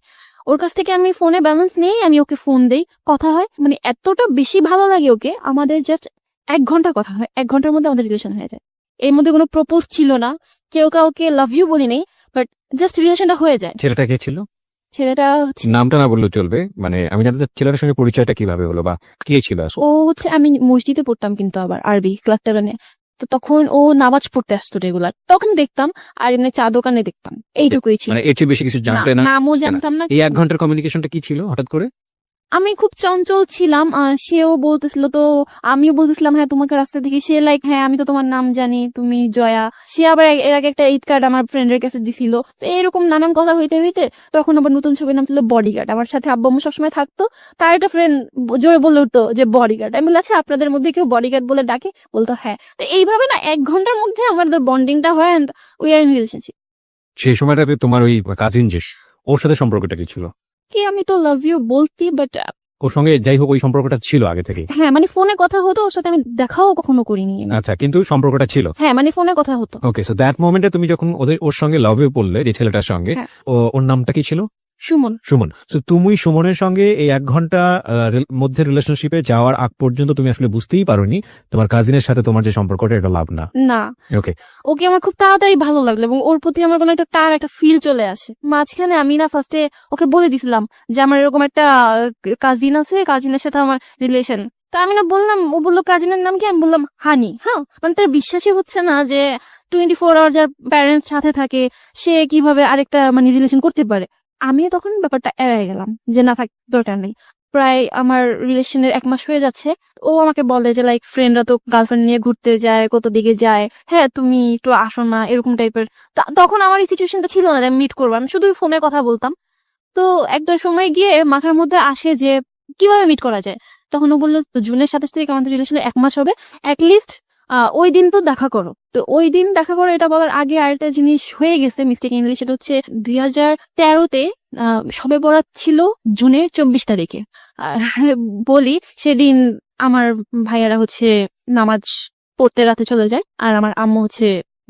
ওর কাছ থেকে আমি ফোনে ব্যালেন্স নেই, আমি ওকে ফোন দেই, কথা হয়। মানে এতটা বেশি ভালো লাগে ওকে, আমাদের জাস্ট 1 ঘন্টা কথা হয়, 1 ঘন্টার মধ্যে আমাদের রিলেশন হয়ে যায়। এর মধ্যে কোনো প্রপোজ ছিল না, কেউ কাউকে লাভ ইউ বলি নেই, বাট জাস্ট রিলেশনটা হয়ে যায়। ছেলেটা কে ছিল? ছেলেটা হচ্ছে, নামটা না বললেও চলবে, মানে আমি জানতে চাই ছেলেটার সঙ্গে পরিচয়টা কিভাবে হলো বা কে ছিল আসলে? ও হচ্ছে, আমি মসজিদে পড়তাম কিন্তু আবার আরবি ক্লাস 7-এ। তো তখন ও নামাজ পড়তে আসতো রেগুলার, তখন দেখতাম, আর এমনি চা দোকানে দেখতাম, এইটুকুই ছিল। মানে এর চেয়ে বেশি কিছু জানতে না? নামও জানতাম না। এই 1 ঘন্টার কমিউনিকেশনটা কি ছিল হঠাৎ করে? আমি খুব চঞ্চল ছিলাম, সেও বলতেছিল, তো আমিও বলতেছিলাম হ্যাঁ তোমাকে রাস্তা দেখি। সে লাইক হ্যাঁ আমি তো তোমার নাম জানি, তুমি জয়া। সে আবার এর আগে একটা ঈদ কার্ড আমার ফ্রেন্ডের কাছে দিছিল। তো এরকম নানান কথা হইতে হইতে তখন আবার নতুন ছবির নাম ছিল বডিগার্ড। আমার সাথে আব্বু আম্মু সবসময় থাকতো, তার একটা ফ্রেন্ড জোরে বলে উঠতো যে বডিগার্ড। আমি বললাম আচ্ছা আপনাদের মধ্যে কেউ বডিগার্ড বলে ডাকে? বলতো হ্যাঁ। তো এইভাবে না 1 ঘন্টার মধ্যে আমাদের বন্ডিংটা হয়, and we are in relationship. সেই সময়টাতে তোমার ওই কাজিন যে, ওর সাথে সম্পর্কটা কি ছিল? কি আমি তো লাভ ইউ বলতি, বাট ওর সঙ্গে যাই হোক ওই সম্পর্কটা ছিল আগে থেকে? হ্যাঁ মানে ফোনে কথা হতো, ওর সাথে আমি দেখাও কখনো করিনি। আচ্ছা, কিন্তু সম্পর্কটা ছিল? হ্যাঁ মানে ফোনে কথা হতো। ওকে, সো দ্যাট মোমেন্টে তুমি যখন ওর সঙ্গে লাভে পড়লে, যে ছেলেটার সঙ্গে, হ্যাঁ। ওর নামটা কি ছিল? সুমন। সুমন। তো তুমি সুমনের সঙ্গে এই 1 ঘন্টা মধ্যে রিলেশনশিপে যাওয়ার আগ পর্যন্ত তুমি আসলে বুঝতেই পারোনি তোমার কাজিনের সাথে তোমার যে সম্পর্কটা এটা লাভ না? না। ওকে। ওকে আমার খুব তাড়াতাড়ি ভালো লাগলো এবং ওর প্রতি আমার কোনো একটা ফিল চলে আসে। মাঝখানে আমি না ফার্স্টে ওকে বলে দিছিলাম যে আমার এরকম একটা কাজিন আছে, কাজিনের সাথে আমার রিলেশন। তা আমি না বললাম, ও বললো কাজিনের নাম কি, আমি বললাম হানি। হ্যাঁ, মানে তার বিশ্বাসই হচ্ছে না যে 24 আওয়ার যার প্যারেন্টস সাথে থাকে সে কিভাবে আরেকটা মানে রিলেশন করতে পারে। আমি তখন ব্যাপারটা এড়াই গেলাম যে না থাক, দরকার নেই। প্রায় আমার রিলেশনের 1 মাস হয়ে যাচ্ছে। ও আমাকে বলে যে লাইক ফ্রেন্ডরা তো গার্লফ্রেন্ড নিয়ে ঘুরতে যায়, কত দিকে যায়, হ্যাঁ তুমি একটু আসো না, এরকম টাইপের। তখন আমার এই সিচুয়েশনটা ছিল না যে আমি মিট করবো, আমি শুধু ফোনে কথা বলতাম। তো একটা সময় গিয়ে মাথার মধ্যে আসে যে কিভাবে মিট করা যায়। তখন ও বললো জুনের 27 তারিখ আমাদের রিলেশনে 1 মাস হবে, অ্যাটলিস্ট ওই দিন তো দেখা করো। তো ওই দিন দেখা করো এটা বলার আগে আরেকটা জিনিস হয়ে গেছে মিস্টেকলি, সেটা হচ্ছে 2013-তে শবে বরাত ছিল জুনের 24 তারিখে। আহ, বলি সেদিন আমার ভাইয়ারা হচ্ছে নামাজ পড়তে রাতে চলে যায়, আর আমার আম্মু হচ্ছে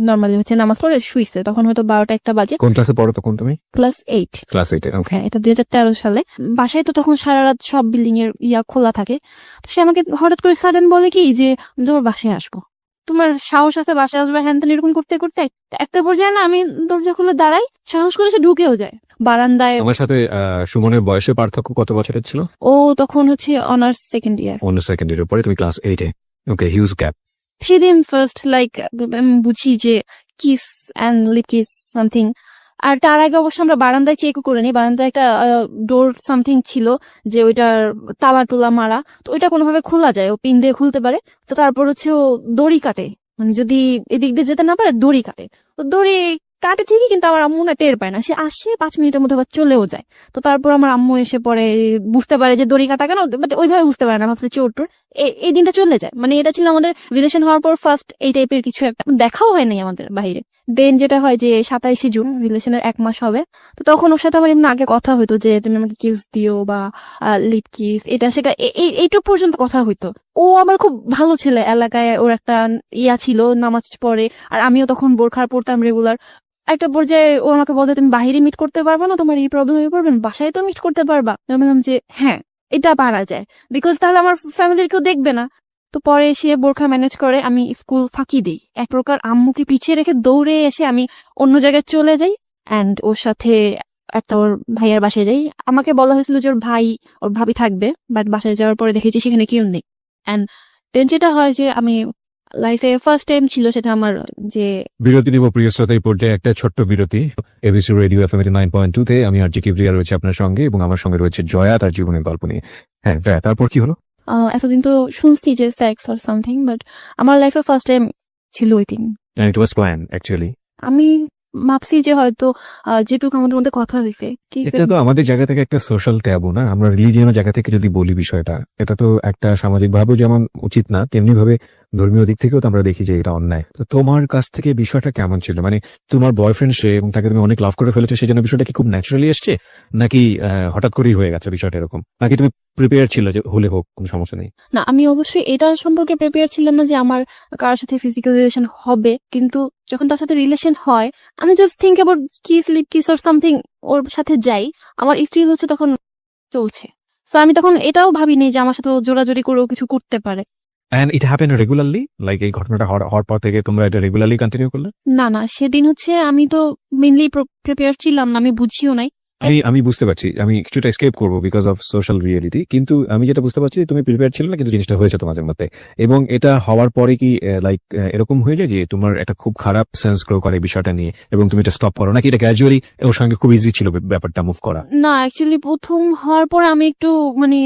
নর্মালি হচ্ছে নামাজ পড়ে শুইছে, তখন হয়তো 12টা-1টা বাজে। কোন ক্লাসে পড়ো তখন তুমি? ক্লাস 8। ক্লাস 8 এ। ওকে। হ্যাঁ, এটা 2013 সালে। বাসায় তো তখন সারা রাত সব বিল্ডিং এর খোলা থাকে। তো সে আমাকে হঠাৎ করে সাডেন বলে কি যে আমি তোমার বাসায় আসবো, তোমার সাহস আছে বাসায় আসবে, হ্যান ত্যান এরকম করতে করতে একটা পর্যায়ে না আমি দরজা খুলে দাঁড়াই, সাহস করে সে ঢুকেও যায় বারান্দায়। তোমার সাথে সুমনের বয়সের পার্থক্য কত বছরের ছিল? ও তখন হচ্ছে অনার্স সেকেন্ড ইয়ার। অন্য সেকেন্ড ইয়ারের পরে তুমি ক্লাস 8 এ। Okay, huge gap. সেদিন ফার্স্ট লাইক বুঝি যে kiss and lip kiss something. আর তার আগে অবশ্য আমরা বারান্দায় চেকও করে নিই, বারান্দায় একটা ডোর সামথিং ছিল যে ওইটার তালা টুলা মারা, তো ওইটা কোনোভাবে খোলা যায়, ও পিন দিয়ে খুলতে পারে। তো তারপর হচ্ছে ও দড়ি কাটে, মানে যদি এদিক দিয়ে যেতে না পারে দড়ি কাটে। তো দড়ি কাটে ঠিকই, কিন্তু আমার আম্মু না টের পায় না, সে আসে 5 মিনিটের মধ্যে আবার চলেও যায়। তো তারপর আমার আম্মু এসে পরে বুঝতে পারে যে দড়ি কাটা কেন, বাট ওইভাবে বুঝতে পারে না, ভাবছে চোর টোর। এই দিনটা চলে যায়। মানে এটা ছিল আমাদের রিলেশন হওয়ার পর ফার্স্ট এই টাইপের কিছু একটা, দেখাও হয় নাই আমাদের বাইরে। দেন যেটা হয় যে 27 জুন রিলেশনের 1 মাস হবে। তো তখন ওর সাথে আমার এমনি আগে কথা হইতো যে তুমি আমাকে কিস দিও বা লিপ কিস, এটা সেটা এইটুক পর্যন্ত কথা হইতো। ও আমার খুব ভালো ছেলে, এলাকায় ওর একটা ছিল, নামাজ পড়ে, আর আমিও তখন বোরখা পড়তাম রেগুলার। একটা পর্যায়ে ও আমাকে বলতে তুমি বাহিরে মিট করতে পারবা না, তোমার এই প্রবলেম হয়ে পড়বে, বাসায় তো মিট করতে পারবা। আমি বললাম যে হ্যাঁ এটা পারা যায়, বিকজ তাহলে আমার ফ্যামিলির কেউ দেখবে না। তো পরে সে বোরখা ম্যানেজ করে, আমি স্কুল ফাঁকি দিই, এক প্রকার আম্মুকে পিছিয়ে রেখে দৌড়ে এসে আমি অন্য জায়গায় চলে যাই, অ্যান্ড ওর সাথে একটা ওর ভাইয়ার বাসায় যাই। আমাকে বলা হয়েছিল যে ওর ভাই ওর ভাবি থাকবে, বাট বাসায় যাওয়ার পরে দেখেছি সেখানে কেউ নেই। অ্যান্ড দেন যেটা হয় যে আমি লাইফে ফার্স্ট টাইম ছিল সেটা আমার যে বিরতি নিব প্রিয় শ্রোতা, এই পর্যায়ে একটা ছোট্ট বিরতি। এবিসি রেডিও এফএম 9.2 তে আমি আর জি কিবরিয়া রয়েছে আপনার সঙ্গে, এবং আমার সঙ্গে রয়েছে জয়া, তার জীবনের গল্প নিয়ে। হ্যাঁ জয়া, তারপর কি হলো? এতদিন তো শুনছি যে সেক্স অর সামথিং, বাট আমার লাইফে ফার্স্ট টাইম ছিল ওই দিন। And it was planned actually. আমি ভাবছি যে হয়তো যেটুকু আমাদের মধ্যে কথা হইছে কি এটা তো আমাদের জায়গা থেকে একটা সোশ্যাল ট্যাবু না, আমরা রিলিজিয়নের জায়গা থেকে যদি বলি বিষয়টা, এটা তো একটা সামাজিক ভাবেও যেমন উচিত না, তেমনি ভাবে ধর্মীয় দিক থেকেও তো আমরা দেখি যে এটা অন্যায়। তো তোমার কাছ থেকে বিষয়টা কেমন ছিল? মানে তোমার বয়ফ্রেন্ড সে, এবং তাকে তুমি অনেক লাভ করে ফেলেছো, সেই জন্য বিষয়টা কি খুব ন্যাচারালি এসছে, নাকি হঠাৎ করেই হয়ে গেছে বিষয়টা এরকম, নাকি তুমি প্রিপেয়ার ছিল যে হলে হোক কোনো সমস্যা নেই? না, আমি অবশ্যই এটা সম্পর্কে প্রিপেয়ার ছিলাম না যে আমার কারোর সাথে ফিজিক্যাল রিলেশন হবে, কিন্তু যখন তার সাথে রিলেশন হয় আমি just think about kiss lip kiss or something, ওর সাথে যাই, আমার স্ত্রী হচ্ছে তখন চলছে। তো আমি তখন এটাও ভাবিনি যে আমার সাথে ও জোরাজোরি করেও কিছু করতে পারে। And it happened regularly, like এই ঘটনাটা হওয়ার পর থেকে তোমরা এটা রেগুলারলি কন্টিনিউ করলে? না, সেদিন হচ্ছে আমি তো মেইনলি প্রিপেয়ার ছিলাম না, আমি বুঝিও নাই। আমি বুঝতে পারছি, আমি কিছুটা এসকেপ করবো বিকজ অফ সোশ্যাল রিয়েলিটি, কিন্তু আমি যেটা বুঝতে পারছি তুমি প্রিপেয়ার ছিল না, কিন্তু জিনিসটা হয়েছে তোমাদের মধ্যে। এবং এটা হওয়ার পরে কি লাইক এরকম হয়ে যায় যে তোমার একটা খুব খারাপ সেন্স গ্রো করে বিষয়টা নিয়ে, এবং তুমি এটা স্টপ করো, নাকি এটা গ্র্যাজুয়ালি ওর সঙ্গে খুব ইজি ছিল ব্যাপারটা মুভ করা? না, অ্যাকচুয়ালি প্রথম হওয়ার পর আমি একটু মানে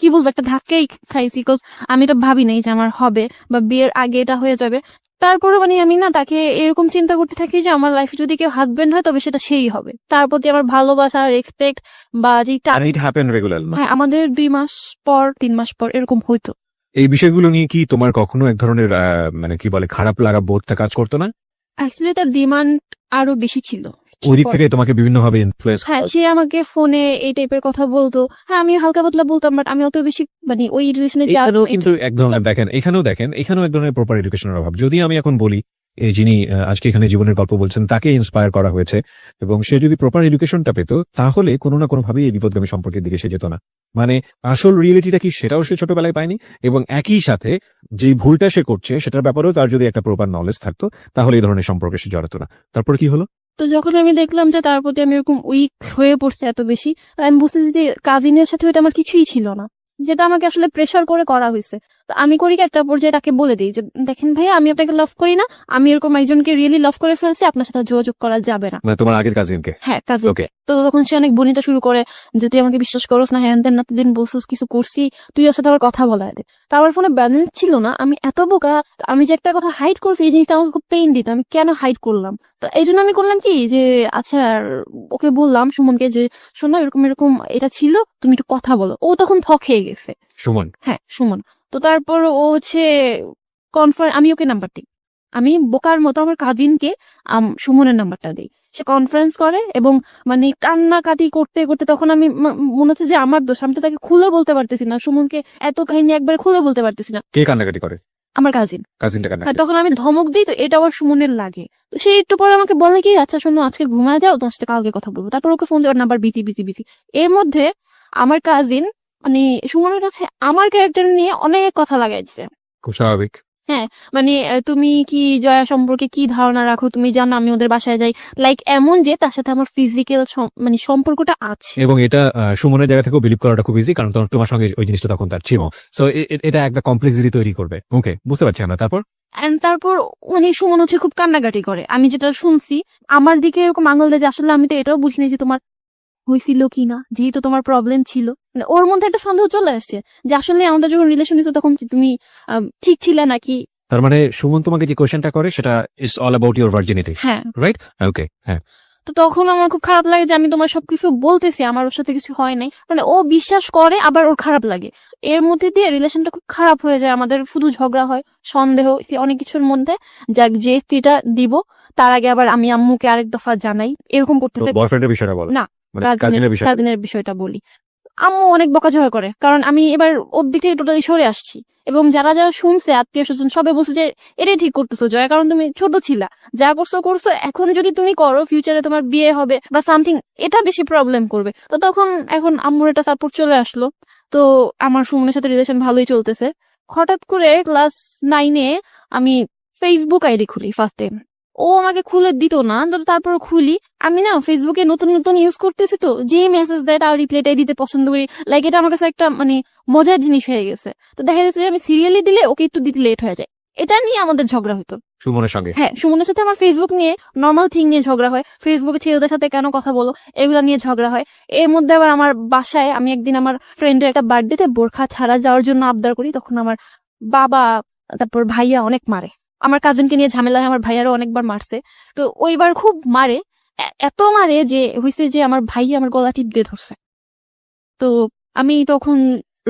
কি বলবো, একটা ধাক্কাই খাইছি, বিকজ আমি তো ভাবি নাই যে আমার হবে বা বিয়ের আগে এটা হয়ে যাবে। তারপরে মানে আমি না তাকে এরকম চিন্তা করতে থাকি যে আমার লাইফে যদি কেউ হাজবেন্ড হয় তবে সেটা সেই হবে, তার প্রতি আমার ভালোবাসা রেসপেক্ট বা যেটা। And it happened regular? হ্যাঁ, আমাদের 2 মাস পর 3 মাস পর এরকম হইতো। এই বিষয়গুলো নিয়ে কি তোমার কখনো এক ধরনের মানে কি বলে খারাপ লাগা বোধটা কাজ করতো না? অ্যাকচুয়ালি তার ডিমান্ড আরো বেশি ছিল। ওই দিক থেকে তোমাকে বিভিন্ন ভাবে ইনফ্লুয়েন্স? হ্যাঁ, সে আমাকে ফোনে এই টাইপের কথা বলতো, হ্যাঁ আমি হালকা পাতলা বলতাম, বাট আমি অত বেশি মানে ওই রিলেশনে কিন্তু এক ধরনের দেখেন এখানেও এক ধরনের প্রপার এডুকেশনের অভাব। যদি আমি এখন বলি এই যিনি আজকে এখানে জীবনের গল্প বলছেন তাকে ইন্সপায়ার করা হয়েছে, এবং সে যদি প্রপার এডুকেশনটা পেত, তাহলে কোনো না কোনো ভাবে এই বিপদগামী সম্পর্কের দিকে সে যেত না। মানে আসল রিয়েলিটিটা কি সেটাও সে ছোটবেলায় পায়নি, এবং একই সাথে যে ভুলটা সে করছে সেটার ব্যাপারেও তার যদি একটা প্রপার নলেজ থাকতো, তাহলে এই ধরনের সম্পর্কে সে জড়াতো না। তারপর কি হলো? তো যখন আমি দেখলাম যে তার প্রতি আমি এরকম উইক হয়ে পড়ছে এত বেশি, আমি বুঝতেছি যে কাজিনের সাথে ওইটা আমার কিছুই ছিল না। যেটা আমাকে আসলে প্রেশার করে করা হয়েছে। তো আমি করি কি, একটা পর্যায়ে তাকে বলে দিই যে দেখেন ভাইয়া, আমি আপনাকে লাভ করি না, আমি এরকম একজনকে রিয়েলি লাভ করে ফেলছি, আপনার সাথে যোগাযোগ করা যাবে না। মানে তোমার আগের কাজিনকে? হ্যাঁ, কাজে। ওকে। তো তখন সে অনেক বনিতা শুরু করে যে তুই আমাকে বিশ্বাস করস না, হ্যান তেন না, দিন বলছিস কিছু করছি, তুই ওর সাথে আবার কথা বলা দে। তো আমার ফোনে ব্যালেন্স ছিল না, আমি এত বোকা, আমি যে একটা কথা হাইড করছি এই জিনিসটা আমাকে খুব পেইন দিত, আমি কেন হাইড করলাম। তো এই জন্য আমি করলাম কি যে আচ্ছা, ওকে বললাম সুমনকে যে শোনো এরকম এরকম এটা ছিল, তুমি একটু কথা বলো। ও তখন থ খেয়ে গেছে। সুমন? হ্যাঁ, সুমন। তো তারপর ও হচ্ছে আমি ওকে নাম্বার দিই, আমি বোকার মতো আমার কাজিনকে সুমনের নাম্বারটা দিই। সে কনফারেন্স করে এবং মানে কান্নাকাটি করতে করতে তখন আমি মনে হচ্ছে যে আমার দোষ, আমি তো তাকে খুলে বলতে পারতেছি না, সুমনকে এত কাহিনী একবারে খুলে বলতে পারতেছি না। কে কান্নাকাটি করে? আমার কাজিন। কাজিনটা হ্যাঁ, কান্নাকাটি? তখন আমি ধমক দিই, তো এটা আবার সুমনের লাগে। তো সে একটু পরে আমাকে বলে কি আচ্ছা শোনো আজকে ঘুমায় যাও, তোমার সাথে কালকে কথা বলবো। তারপর ওকে ফোন দেওয়ার নাম্বার বিজি বিজি বিজি। এর মধ্যে আমার কাজিন মানে সুমনের কাছে আমার ক্যারেক্টার নিয়ে অনেক কথা লাগাইছে। খুব স্বাভাবিক। হ্যাঁ, মানে তুমি কি জয়া সম্পর্কে কি ধারণা রাখো, তুমি জানো আমি ওদের বাসায় যাই, লাইক এমন যে তার সাথে আমার ফিজিক্যাল মানে সম্পর্কটা আছে। এবং এটা সুমনের জায়গা থেকেও বিলিভ করাটা খুব ইজি, কারণ তোমার সঙ্গে ওই জিনিসটা তখন তার ছিল। সো এটা একটা কমপ্লেক্সিটি তৈরি করবে। ওকে, বুঝতে পারছি আমরা। তারপর তারপর মানে সুমন হচ্ছে খুব কান্নাকাটি করে, আমি যেটা শুনছি আমার দিকে এরকম আঙুল দেয় যে আসলে আমি তো এটাও বুঝিনি যে তোমার হয়েছিল কিনা, যেহেতু তোমার প্রবলেম ছিল। মানে ওর মধ্যে একটা সন্দেহ চলে আসছে যে আসলে আমাদের যখন রিলেশন হয়েছে তখন কি তুমি ঠিক ছিলে নাকি। তার মানে সুমন তোমাকে যে কোয়েশ্চেনটা করে সেটা is all about your virginity, হ্যাঁ, রাইট? ওকে, হ্যাঁ। তো তখন আমার খুব খারাপ লাগে যে আমি তোমার সবকিছু বলতেছি, আমার ওর সাথে কিছু হয় নাই, মানে ও বিশ্বাস করে আবার ওর খারাপ লাগে। এর মধ্যে দিয়ে রিলেশনটা খুব খারাপ হয়ে যায়, আমাদের শুধু ঝগড়া হয়, সন্দেহ, অনেক কিছুর মধ্যে। যাক, যে স্ত্রীটা দিব তার আগে আবার আমি আম্মুকে আরেক দফা জানাই, এরকম করতে তো বয়ফ্রেন্ডের বিষয়টা বলো। না, মানে কাজিনের বিষয়। কাজিনের বিষয়টা বলি। আম্মু অনেক বকাঝকা করে, কারণ আমি এবার ওর দিক থেকে টোটালি সরে আসছি। এবং যারা যারা শুনছে আত্মীয় স্বজন সবাই বলছে যে এটাই ঠিক করতেছো জয়া, কারণ তুমি ছোট ছিলা, যা করছো করছো, এখন যদি তুমি করো ফিউচারে তোমার বিয়ে হবে বা সামথিং, এটা বেশি প্রবলেম করবে। তো তখন এখন আম্মুর একটা সাপোর্ট চলে আসলো। তো আমার সুমনের সাথে রিলেশন ভালোই চলতেছে। হঠাৎ করে ক্লাস 9-এ আমি ফেসবুক আইডি খুলি ফার্স্ট টাইম। ও আমাকে খুলে দিত না, তো তারপর খুলি। আমি না ফেসবুকে নতুন নতুন ইউজ করতেছি, তো যে মেসেজ দেয় তার রিপ্লাইটাই দিতে পছন্দ করি, লাইক এটা আমার কাছে একটা মানে মজার জিনিস হয়ে গেছে। তো দেখা যাচ্ছে যে আমি সিরিয়ালি দিলে ওকে একটু দিতে লেট হয়ে যায়, এটা নিয়ে আমাদের ঝগড়া হতো সুমনের সঙ্গে? হ্যাঁ, সুমনের সাথে আমার ফেসবুক নিয়ে নর্মাল থিং নিয়ে ঝগড়া হয়, ফেসবুকে ছেলেদের সাথে কেন কথা বলো এগুলা নিয়ে ঝগড়া হয়। এর মধ্যে আবার আমার বাসায় আমি একদিন আমার ফ্রেন্ডের একটা বার্থডেতে বোরখা ছাড়া যাওয়ার জন্য আবদার করি, তখন আমার বাবা তারপর ভাইয়া অনেক মারে। আমার কাজিনকে নিয়ে ঝামেলা হয়, আমার ভাইয়ারও অনেকবার মারছে। তো ওইবার খুব মারে, এত মারে যে হয়েছে যে আমার ভাইয়া আমার গলা টিপ দিয়ে ধরছে। তো আমি তখন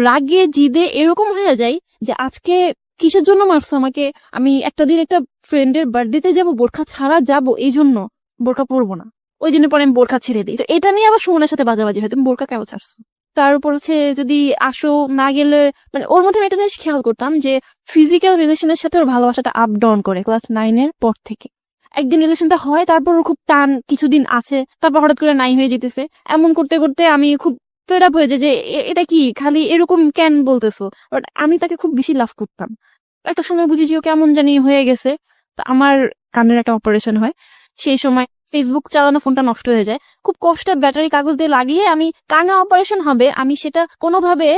রাগে জিদে এরকম হয়ে যাই যে আজকে কিসের জন্য মারছো আমাকে, আমি একটা দিন একটা ফ্রেন্ডের বার্থডেতে যাব, বোরখা ছাড়া যাব, এই জন্য বোরখা পরবো না। ওই দিনের পরে আমি বোরখা ছেড়ে দিই। তো এটা নিয়ে আবার সুমনের সাথে বাজাবাজি হয়, তুমি বোরখা কেন ছাড়ছো। তার উপর হচ্ছে যদি আসো না গেলে, মানে ওর মধ্যে আমি একটা জিনিস খেয়াল করতাম যে ফিজিক্যাল রিলেশনের সাথে ওর ভালোবাসাটা আপ ডাউন করে ক্লাস 9-এর পর থেকে। একদিন রিলেশনটা হয়, তারপর ওর খুব টান কিছুদিন আছে, তারপর হঠাৎ করে নাই হয়ে যেতেছে। এমন করতে করতে আমি খুব ফেড আপ হয়ে যায় যে এটা কি খালি এরকম কেন বলতেছো। বাট আমি তাকে খুব বেশি লাভ করতাম। একটা সময় বুঝি যে ও কেমন জানি হয়ে গেছে। তো আমার কানের একটা অপারেশন হয়, সেই সময় ফেসবুক চালানো ফোনটা নষ্ট হয়ে যায়। খুব কষ্টে ব্যাটারি কাগজ দিয়ে লাগিয়ে আমি কানে অপারেশন হবে, আমি সেটা কোনোভাবে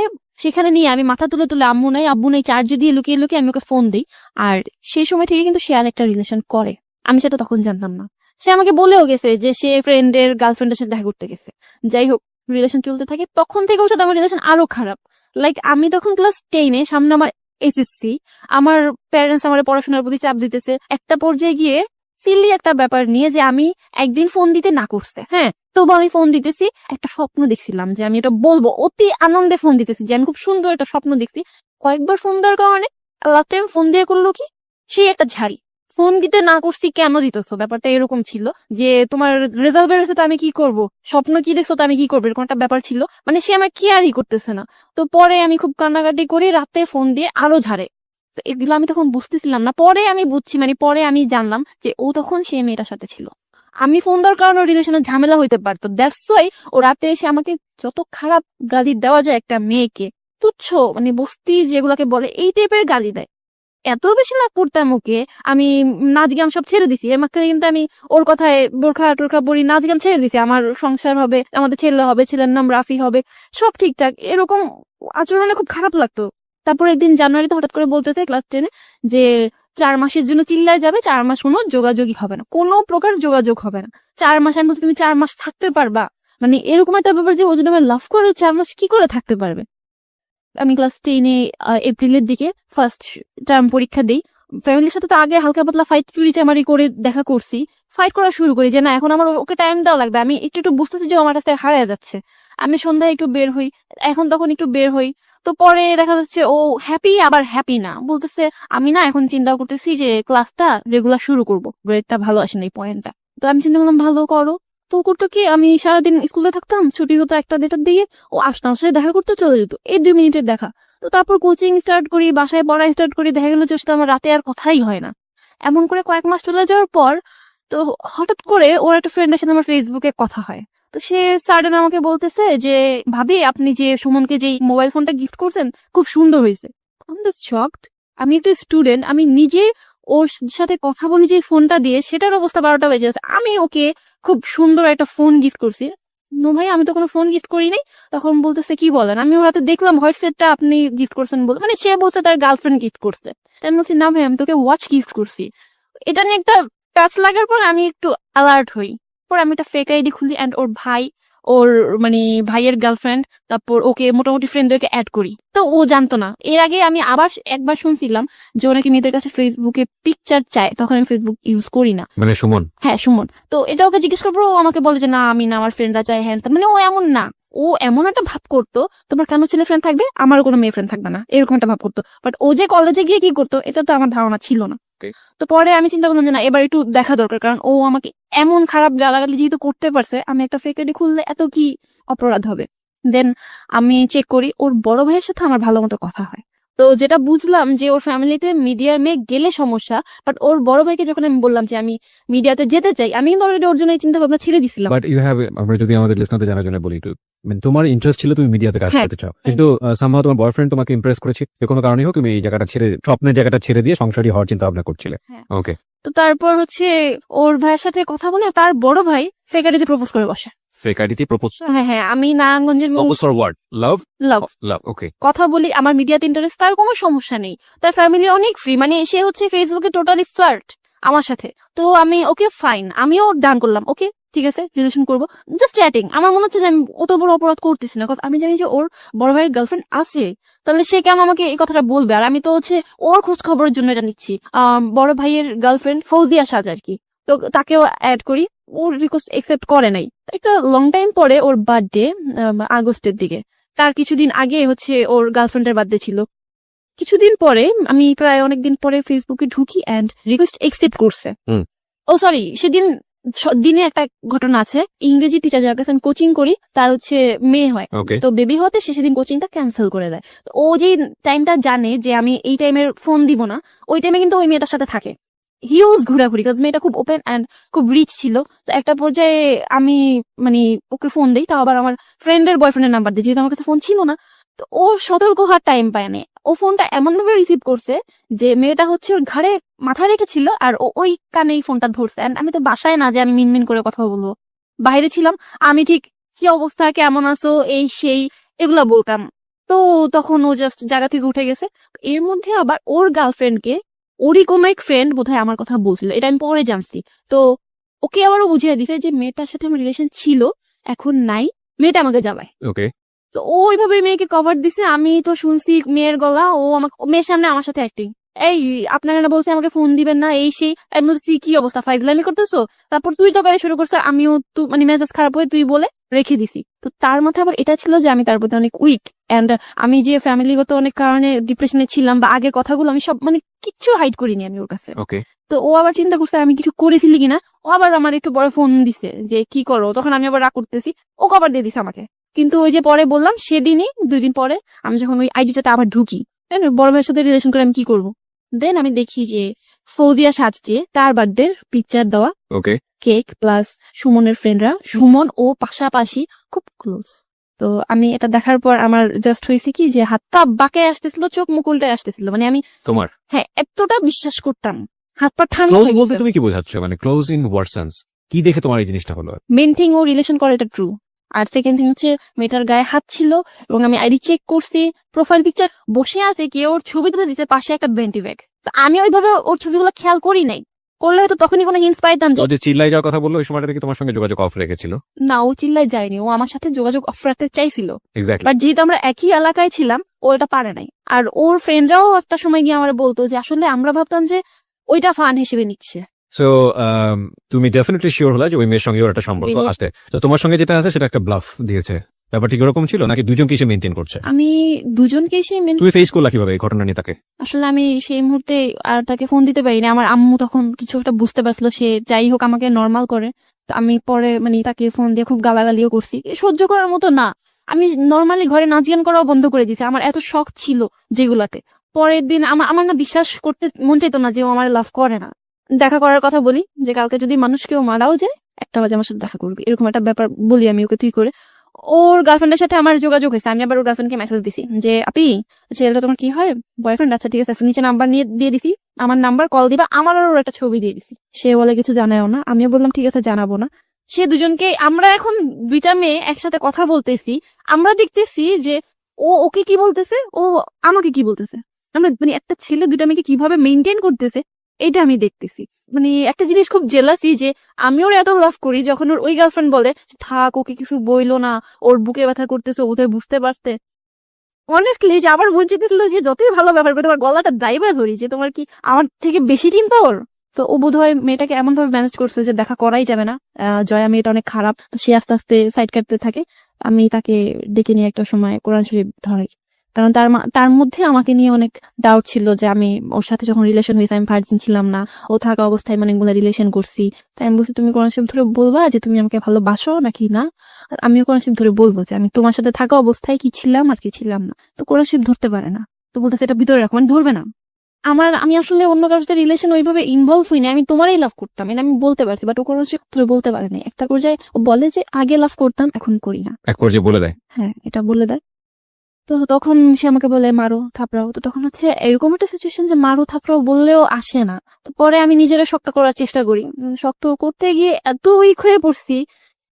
সেখানে নিয়ে আমি মাথা তুলে তুলে আম্মু নাই চার্জে দিয়ে লুকিয়ে লুকিয়ে আমি ওকে ফোন দিই। আর সেই সময় থেকে কিন্তু সে আর একটা রিলেশন করে, আমি সেটা তখন জানতাম না। সে আমাকে বলেও গেছে যে সে ফ্রেন্ডের গার্লফ্রেন্ডের সাথে দেখা করতে গেছে। যাই হোক, রিলেশন চলতে থাকে, তখন থেকে ওর সাথে আমার রিলেশন আরো খারাপ। লাইক আমি তখন ক্লাস 10-এ, সামনে আমার এসএসসি, আমার প্যারেন্টস আমার পড়াশোনার প্রতি চাপ দিতেছে। একটা পর্যায়ে গিয়ে সিলি একটা ব্যাপার নিয়ে যে আমি একদিন ফোন দিতে না করছে, হ্যাঁ, তবু আমি ফোন দিতেছি। একটা স্বপ্ন দেখছিলাম যে আমি এটা বলবো, অতি আনন্দে ফোন দিতেছি যে আমি খুব সুন্দর একটা স্বপ্ন দেখছি। কয়েকবার ফোন দেওয়ার কারণে লাস্ট টাইম ফোন দিয়ে করলো কি, সেই একটা ঝাড়ি। ফোন দিতে না করছি কেন দিতেছো, ব্যাপারটা এরকম ছিল যে তোমার রেজাল্ট বেরোছে তো আমি কি করব, স্বপ্ন কি দেখছো তো আমি কি করবো, এরকম একটা ব্যাপার ছিল। মানে সে আমার কেয়ারই করতেছে না। তো পরে আমি খুব কান্নাকাটি করি, রাতে ফোন দিয়ে আরো ঝাড়ে। তো এগুলো আমি তখন বুঝতেছিলাম না, পরে আমি বুঝছি, মানে পরে আমি জানলাম যে ও তখন সে মেয়েটার সাথে ছিল। আমি ফোন দেওয়ার কারণে রিলেশনের ঝামেলা হইতে পারতো, দ্যাটস ওয়াই ও রাতে এসে আমাকে যত খারাপ গালি দেওয়া যায় একটা মেয়েকে, তুচ্ছ মানে বস্তি যেগুলাকে বলে, এই টাইপের গালি দেয়। এত বেশি লাভ করতাম ওকে, আমি নাচ গান সব ছেড়ে দিছি। এর মাঝখানে কিন্তু আমি ওর কথায় বোরখা টোরখা পরি, নাচ গান ছেড়ে দিছি। আমার সংসার হবে, আমাদের ছেলে হবে, ছেলের নাম রাফি হবে, সব ঠিকঠাক। এরকম আচরণে খুব খারাপ লাগতো। তারপর একদিন জানুয়ারিতে হঠাৎ করে বলতেছে ক্লাস 10-এ যে 4 মাসের জন্য চিল্লায় যাবে, 4 মাস কোনো যোগাযোগই হবে না, কোনো প্রকার যোগাযোগ হবে না 4 মাস। আমি বলছি তুমি 4 মাস থাকতে পারবা? মানে এরকম একটা ব্যাপার যে ও যদি আমার লাভ করে 4 মাস কি করে থাকতে পারবে? আমি ক্লাস 10-এ এপ্রিলের দিকে ফার্স্ট টার্ম পরীক্ষা দিই। ফ্যামিলির সাথে তো আগে হালকা পাতলা ফাইট চুরি করে দেখা করছি, ফাইট করা শুরু করি যে না এখন আমার ওকে টাইম দেওয়া লাগবে। আমি একটু একটু বুঝতেছি যে ও আমার কাছ থেকে হারিয়ে যাচ্ছে। আমি সন্ধ্যায় একটু বের হই, এখন তখন একটু বের হই। তো পরে দেখা যাচ্ছে ও হ্যাপি আবার হ্যাপি না, বলতেছে আমি না এখন চিন্তা করতেছি যে ক্লাসটা রেগুলার শুরু করব, গ্রেডটা ভালো আসে না এই পয়েন্টটা। তো আমি চিন্তা করলাম ভালো করো। তো ও করতো কি, আমি সারাদিন স্কুলে থাকতাম, ছুটি হতো 1টা-2টার দিকে, ও আসতো আমার সাথে দেখা করতে চলে যেত, এই 2 মিনিটের দেখা। তো তারপর কোচিং স্টার্ট করি, বাসায় পড়া স্টার্ট করি, দেখা গেলো যে ওর সাথে আমার রাতে আর কথাই হয় না। এমন করে কয়েক মাস চলে যাওয়ার পর তো হঠাৎ করে ওর একটা ফ্রেন্ডের সাথে আমার ফেসবুকে কথা হয়। তো সে সাডেন আমাকে বলতেছে যে ভাবি আপনি যে সুমনকে যে মোবাইল ফোনটা গিফট করছেন খুব সুন্দর হয়েছে। আমি তো শকড। আমি একটা স্টুডেন্ট, আমি নিজে ওর সাথে কথা বলি যে ফোনটা দিয়ে, সেটার অবস্থা 12টা বেজে গেছে, আমি ওকে খুব সুন্দর একটা ফোন গিফট করছি। নো ভাই, আমি তো কোনো ফোন গিফট করি নাই। তখন বলতেছে কি বলেন? আমি ওর হাতে দেখলাম হোয়াইট সেটটা আপনি গিফট করছেন বলে, মানে সে বলছে তার গার্লফ্রেন্ড গিফট করছে। তাই আমি বলছি না ভাই, আমি তোকে ওয়াচ গিফট করছি। এটা নিয়ে একটা টাচ লাগার পর আমি একটু অ্যালার্ট হই। পর আমি একটা ফেক আইডি খুলি এন্ড ওর ভাই, ওর মানে ভাইয়ের গার্লফ্রেন্ড, তারপর ওকে মোটামুটি ফ্রেন্ডদেরকে অ্যাড করি। তো ও জানতো না। এর আগে আমি আবার একবার শুনছিলাম যে ও নাকি মেয়েদের কাছে ফেসবুকে পিকচার চায়, তখন আমি ফেসবুক ইউজ করি না। মানে সুমন? হ্যাঁ, সুমন। তো এটা ওকে জিজ্ঞেস করবো, ও আমাকে বলে যে না আমি না, আমার ফ্রেন্ডরা চায় হ্যান ত্যান। মানে ও এমন না, ও এমন একটা ভাব করতো তোমার কেন ছেলে ফ্রেন্ড থাকবে, আমার কোনো মেয়ে ফ্রেন্ড থাকবে না, এরকম একটা ভাব করতো। বাট ও যে কলেজে গিয়ে কি করতো এটা তো আমার ধারণা ছিল না। তো পরে আমি চিন্তা করলাম যে না এবার একটু দেখা দরকার, কারণ ও আমাকে এমন খারাপ গালাগালি যেহেতু করতে পারছে, আমি একটা ফেক আইডি খুললে এত কি অপরাধ হবে। দেন আমি চেক করি, ওর বড় ভাইয়ের সাথে আমার ভালো মতো কথা হয়। তো যেটা বুঝলাম যে ওর ফ্যামিলিতে মিডিয়ার মেয়ে গেলে সমস্যা, বাট ওর বড় ভাইকে যখন আমি বললাম যে আমি মিডিয়াতে যেতে চাই, আমি কিন্তু অলরেডি ওর জন্য এই চিন্তা ভাবনা ছেড়ে দিছিলাম। বাট ইউ হ্যাভ, আমরা যদি আমাদের লিসনারদের জানার জন্য বলি, একটু মানে তোমার ইন্টারেস্ট ছিল তুমি মিডিয়াতে কাজ হ্যাঁ। করতে চাও, কিন্তু সামহাও তোমার বয়ফ্রেন্ড তোমাকে ইমপ্রেস করেছে, যে কোনো কারণে হোক তুমি এই জায়গাটা ছেড়ে, স্বপ্নের জায়গাটা ছেড়ে দিয়ে সংসারী হওয়ার চিন্তা ভাবনা করছিলে। হ্যাঁ। ওকে। তো তারপর হচ্ছে ওর ভাইয়ের সাথে কথা বলে তার বড় ভাই ফেক আইডিতে প্রপোজ করে বসে। ফেক আইডিতে প্রপোজ? হ্যাঁ হ্যাঁ, আমি নারায়ণগঞ্জের প্রপোজ ফর হোয়াট? লাভ? লাভ লাভ, ওকে। কথা বলি, আমার মিডিয়াতে ইন্টারেস্ট, তার কোনো সমস্যা নেই, তার ফ্যামিলি অনেক ফ্রি, মানে সে হচ্ছে ফেসবুকে টোটালি ফ্লার্ট আমার সাথে। তো আমি ওকে ফাইন, আমিও ডান করলাম, ওকে ঠিক আছে রিলেশন করবো, জাস্ট চ্যাটিং। আমার মনে হচ্ছে যে আমি অত বড় অপরাধ করতেছি না, আমি জানি যে ওর বড় ভাইয়ের গার্লফ্রেন্ড আছে, তাহলে সে কেন আমাকে এই কথাটা বলবে? আর আমি তো হচ্ছে ওর খোঁজ খবরের জন্য এটা নিচ্ছি। বড় ভাইয়ের গার্লফ্রেন্ড ফৌজিয়া সাজ আর কি, তো তাকেও অ্যাড করি, ওর রিকোয়েস্ট একসেপ্ট করে নাই। একটা লং টাইম পরে ওর বার্থডে, আগস্টের দিকে, তার কিছুদিন আগে হচ্ছে ওর গার্লফ্রেন্ডের বার্থডে ছিল। কিছুদিন পরে আমি প্রায় অনেকদিন পরে ফেসবুকে ঢুকি এন্ড রিকোয়েস্ট একসেপ্ট করছে। ও সরি, সেদিন দিনে একটা ঘটনা আছে, ইংরেজি টিচার যার কাছে আমি কোচিং করি তার হচ্ছে মেয়ে হয়, তো বেবি হতে সে সেদিন কোচিংটা ক্যান্সেল করে দেয়। তো ও যে টাইমটা জানে যে আমি এই টাইমের ফোন দিব না, ওই টাইমে কিন্তু ওই মেয়েটার সাথে থাকে, হিউজ ঘোরাঘুরি, কারণ মেয়েটা খুব ওপেন এন্ড খুব রিচ ছিল। তো একটা পর্যায়ে আমি মানে ওকে ফোন দিই, তাও আবার আমার ফ্রেন্ডের বয়ফ্রেন্ডের নাম্বার দিই, যেহেতু আমার কাছে ফোন ছিল না। তো ও সতর্ক হওয়ার টাইম পায় না, ও ফোনটা এমন ভাবে রিসিভ করছে যে মেয়েটা হচ্ছে ওর ঘাড়ে মাথা রেখেছিল আর ও ওই কানেই ফোনটা ধরছে। And আমি তো বাসায় না যে আমি মিনমিন করে কথা বলবো, বাইরে ছিলাম, আমি ঠিক কি অবস্থা, কেমন আছো, এই সেই এগুলা বলতাম। তো তখন ও জাস্ট জায়গা থেকে উঠে গেছে। এর মধ্যে আবার ওর গার্লফ্রেন্ডকে ওরই কোন এক ফ্রেন্ড বোধহয় আমার কথা বলছিল, এটা আমি পরে জানছি। তো ওকে আবারও বুঝিয়ে দিতে যে মেয়েটার সাথে আমার রিলেশন ছিল, এখন নাই, মেয়েটা আমাকে জ্বালায়। ওকে। তো ও ওইভাবে মেয়েকে কভার দিছে, আমি তো শুনছি মেয়ের গলা, ও আমাকে মেয়ের সামনে আমার সাথে অ্যাক্টিং, এই আপনারা না বলছে আমাকে ফোন দিবেন না, এই সেই। আমি বলছি কি অবস্থা, ফাইজলামি করতেছো? তারপর তুই তো গাড়ি শুরু করছে, আমিও তো মানে মেজাজ খারাপ হয়ে তুই বলে রেখে দিছি। তো তার মাথায় আবার এটা ছিল যে আমি তার প্রতি অনেক উইক, এন্ড আমি যে ফ্যামিলিগত অনেক কারণে ডিপ্রেশনে ছিলাম, বা আগের কথাগুলো আমি সব মানে কিচ্ছু হাইড করিনি আমি ওর কাছে। ওকে। তো ও আবার চিন্তা করছে আমি কিছু করে ফেলি কিনা, ও আবার আমার একটু বড় ফোন দিছে যে কি করো, তখন আমি আবার রাগ করতেছি, ও কভার দিয়ে দিছে আমাকে। কিন্তু ওই যে পরে বললাম সেদিনই 2 দিন পরে আমি যখন ওই আইডিটাতে আবার ঢুকি, বড় ভাইয়ের সাথে রিলেশন করে আমি কি করবো, দেন আমি দেখি যে ফৌজিয়া সাজছে, তার বার্থডে পিকচার দেওয়া, ওকে। কেক প্লাস সুমনের ফ্রেন্ডরা, সুমন ও পাশাপাশি খুব ক্লোজ। তো আমি এটা দেখার পর আমার জাস্ট হয়েছে কি যে হাত পা বাঁকে আসতেছিল, চোখ মুখ উল্টে আসতেছিল, মানে আমি তোমার হ্যাঁ এতটা বিশ্বাস করতাম, হাত পা ঠান্ডা ক্লোজ হয়ে বলতে গেছে। তুমি কি বোঝাচ্ছ, মানে ক্লোজ ইন হোয়াট সেন্স, কি দেখে তোমার এই জিনিসটা হলো? মেন থিং ও রিলেশন করে, এটা ট্রু। আর সেকেন্ড থিং হচ্ছে মেয়েটার গায়ে হাত ছিল এবং আমি আইডি চেক করছি, প্রোফাইল পিকচার বসে আছে, কে ওর ছবি তুলে দিতে পাশে একটা বেন্টি ব্যাগ। আমি ওইভাবে ওর ছবিগুলো খেয়াল করি নাই, করলে হয়তো তখনই কোনো হিন্টস পাইতাম যে ও যে চিল্লাই যাওয়ার কথা বললো ওই সময়টা কি তোমার সঙ্গে যোগাযোগ অফ রেখেছিল? না, ও চিল্লাই যায়নি, ও আমার সাথে যোগাযোগ অফ রাখতে চাইছিল, এক্স্যাক্টলি। বাট যেহেতু আমরা একই এলাকায় ছিলাম ও এটা পারে নাই। আর ওর ফ্রেন্ডরাও একটা সময় গিয়ে আমার বলতো যে আসলে আমরা ভাবতাম যে ওইটা ফান হিসেবে নিচ্ছে। সো তুমি ডেফিনেটলি শিওর হলা যে ওই মেয়ের সঙ্গে ওর একটা সম্পর্ক Really? আছে, তো তোমার সঙ্গে যেটা আছে সেটা একটা ব্লাফ দিয়েছে, ব্যাপারটা কিরকম ছিল, নাকি দুজনকে সে মেনটেন করছে? আমি দুজনকে সেই তুমি ফেস করলা কিভাবে এই ঘটনা নিয়ে তাকে? আসলে আমি সেই মুহূর্তে আর তাকে ফোন দিতে পারিনি, আমার আম্মু তখন কিছু একটা বুঝতে পারছিল, সে যাই হোক আমাকে নর্মাল করে। তো আমি পরে মানে তাকে ফোন দিয়ে খুব গালাগালিও করছি, সহ্য করার মতো না। আমি নর্মালি ঘরে নাচ গান করাও বন্ধ করে দিয়েছি, আমার এত শখ ছিল যেগুলাতে। পরের দিন আমার আমার না বিশ্বাস করতে মন চাইতো না যে ও আমার লাভ করে না। দেখা করার কথা বলি যে কালকে যদি মানুষ কেউ মারাও যায় 1টা বাজে আমার সাথে দেখা করবি, এরকম একটা ব্যাপার বলি আমি ওকে, তুই করে। ওর গার্লফ্রেন্ডের সাথে আমার যোগাযোগ হয়েছে, আমি আবার ওর গার্লফ্রেন্ডকে মেসেজ দিছি যে আপি ছেলেটা তোমার কি হয়, বয়ফ্রেন্ড? আচ্ছা ঠিক আছে, নিচে নাম্বার নিয়ে দিয়ে দিছি, আমার নাম্বার কল দিবা, আমার ওর একটা ছবি দিয়ে দিছি। সে বলে কিছু জানায়ও না, আমিও বললাম ঠিক আছে জানাবো না। সে দুজনকে, আমরা এখন দুইটা মেয়ে একসাথে কথা বলতেছি, আমরা দেখতেছি যে ও ওকে কি বলতেছে, ও আমাকে কি বলতেছে, আমরা মানে একটা ছেলে দুইটা মেয়েকে কিভাবে মেনটেন করতেছে এটা আমি দেখতেছি। মানে একটা জিনিস খুব জেলাসি যে আমি ওর এত লাভ করি, যখন ওর ওই গার্লফ্রেন্ড বলে যে, থাক ওকে কিছু বইলো না, ওর বুকে ব্যথা করতেছে, ওদের বুঝতে পারতে। অনেস্টলি যে আমার মন চেয়েছিল যে যতই ভালো ব্যবহার করে তোমার গলাটা দাইবা ধরি, যে তোমার কি আমার থেকে বেশি চিন্তা ওর। তো ও বোধহয় মেয়েটাকে এমন ভাবে ম্যানেজ করছে যে দেখা করাই যাবে না। জয়া মেয়েটা অনেক খারাপ, তো সে আস্তে আস্তে সাইড কাটতে থাকে। আমি তাকে ডেকে নিয়ে একটা সময় কোরআন শরীফ ধরাই, কারণ তার মধ্যে আমাকে নিয়ে অনেক ডাউট ছিল যে আমি ওর সাথে যখন রিলেশন হয়েছে আমি ভার্জিন ছিলাম না, ও থাকা অবস্থায় মানে এগুলো রিলেশন করছি। তাই আমি বলছি তুমি কোরআন শরীফ ধরে বলবা যে তুমি আমাকে ভালোবাসো নাকি না, আর আমিও কোরআন শরীফ ধরে বলবো যে আমি তোমার সাথে থাকা অবস্থায় কি ছিলাম আর কি ছিলাম না। তো কোরআন শরীফ ধরতে পারে না, তো বলতেছে এটা ভিতরে রাখো, মানে ধরবে না। আমি আসলে অন্য কারোর সাথে রিলেশন ওইভাবে ইনভলভ হইনি, আমি তোমারই লাভ করতাম, এটা আমি বলতে পারছি, বাট ও কোরআন শরীফ ধরে বলতে পারে না। একটা পর্যায়ে ও বলে যে আগে লাভ করতাম এখন করি না, এক পর্যায়ে বলে দেয়। হ্যাঁ এটা বলে দেয়। তো তখন সে আমাকে বলে মারো থাপড়াও, তো তখন হচ্ছে এরকম একটা সিচুয়েশন যে মারো থাপড়াও বললেও আসে না। তো পরে আমি নিজেরা শক্ত করার চেষ্টা করি, শক্ত করতে গিয়ে এত উইক হয়ে পড়ছি,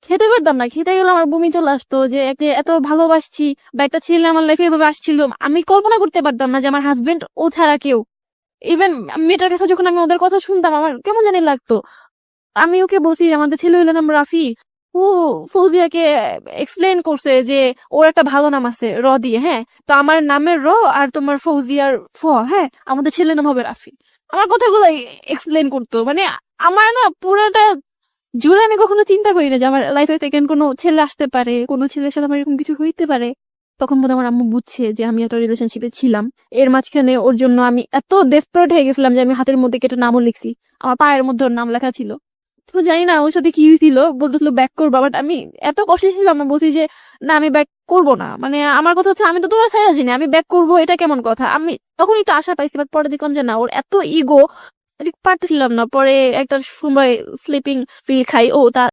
খেতে পারতাম না, খেতে গেলে আমার বমি চলে আসতো, যে এত ভালোবাসছি বা একটা ছেলে আমার লাইফে এভাবে আসছিল, আমি কল্পনা করতে পারতাম না যে আমার হাজবেন্ড ও ছাড়া কেউ। ইভেন মেয়েটার কাছে যখন আমি ওদের কথা শুনতাম আমার কেমন জানি লাগতো। আমি ওকে বলছি যে আমাদের ছেলে হইলো নাম রাফি, ও ফৌজিয়াকে এক্সপ্লেন করছে যে ওর একটা ভালো নাম আছে র দিয়ে, হ্যাঁ তো আমার নামের র আর তোমার ফৌজিয়ার ফ, হ্যাঁ আমাদের ছেলের নাম হবে রাফি। আমার কথাগুলো এক্সপ্লেন করতো, মানে আমার না পুরাটা জুড়ে আমি কখনো চিন্তা করি না যে আমার লাইফে সেকেন্ড কোনো ছেলে আসতে পারে, কোনো ছেলের সাথে আমার এরকম কিছু হইতে পারে। তখন বোধহয় আমার আম্মু বুঝছে যে আমি একটা রিলেশনশিপে ছিলাম। এর মাঝখানে ওর জন্য আমি এত ডেসপারেট হয়ে গেছিলাম যে আমি হাতের মধ্যে কেটে নামও লিখছি, আমার পায়ের মধ্যে ওর নাম লেখা ছিল। তো জানি না ওর সাথে কি হয়েছিল, বলতেছিল ব্যাক করবো, বাট আমি এত কষ্টে ছিলাম, আমি বলছি যে না আমি ব্যাক করবো না। মানে আমার কথা হচ্ছে আমি তো তোমার ছায়া আছি না, আমি ব্যাক করবো এটা কেমন কথা। আমি তখন একটু আশা পাইছি, বাট পরে দেখলাম যে না ওর এত ইগো, পারতেছিলাম না। পরে একটা সময় স্লিপিং পিল খাই, ও তা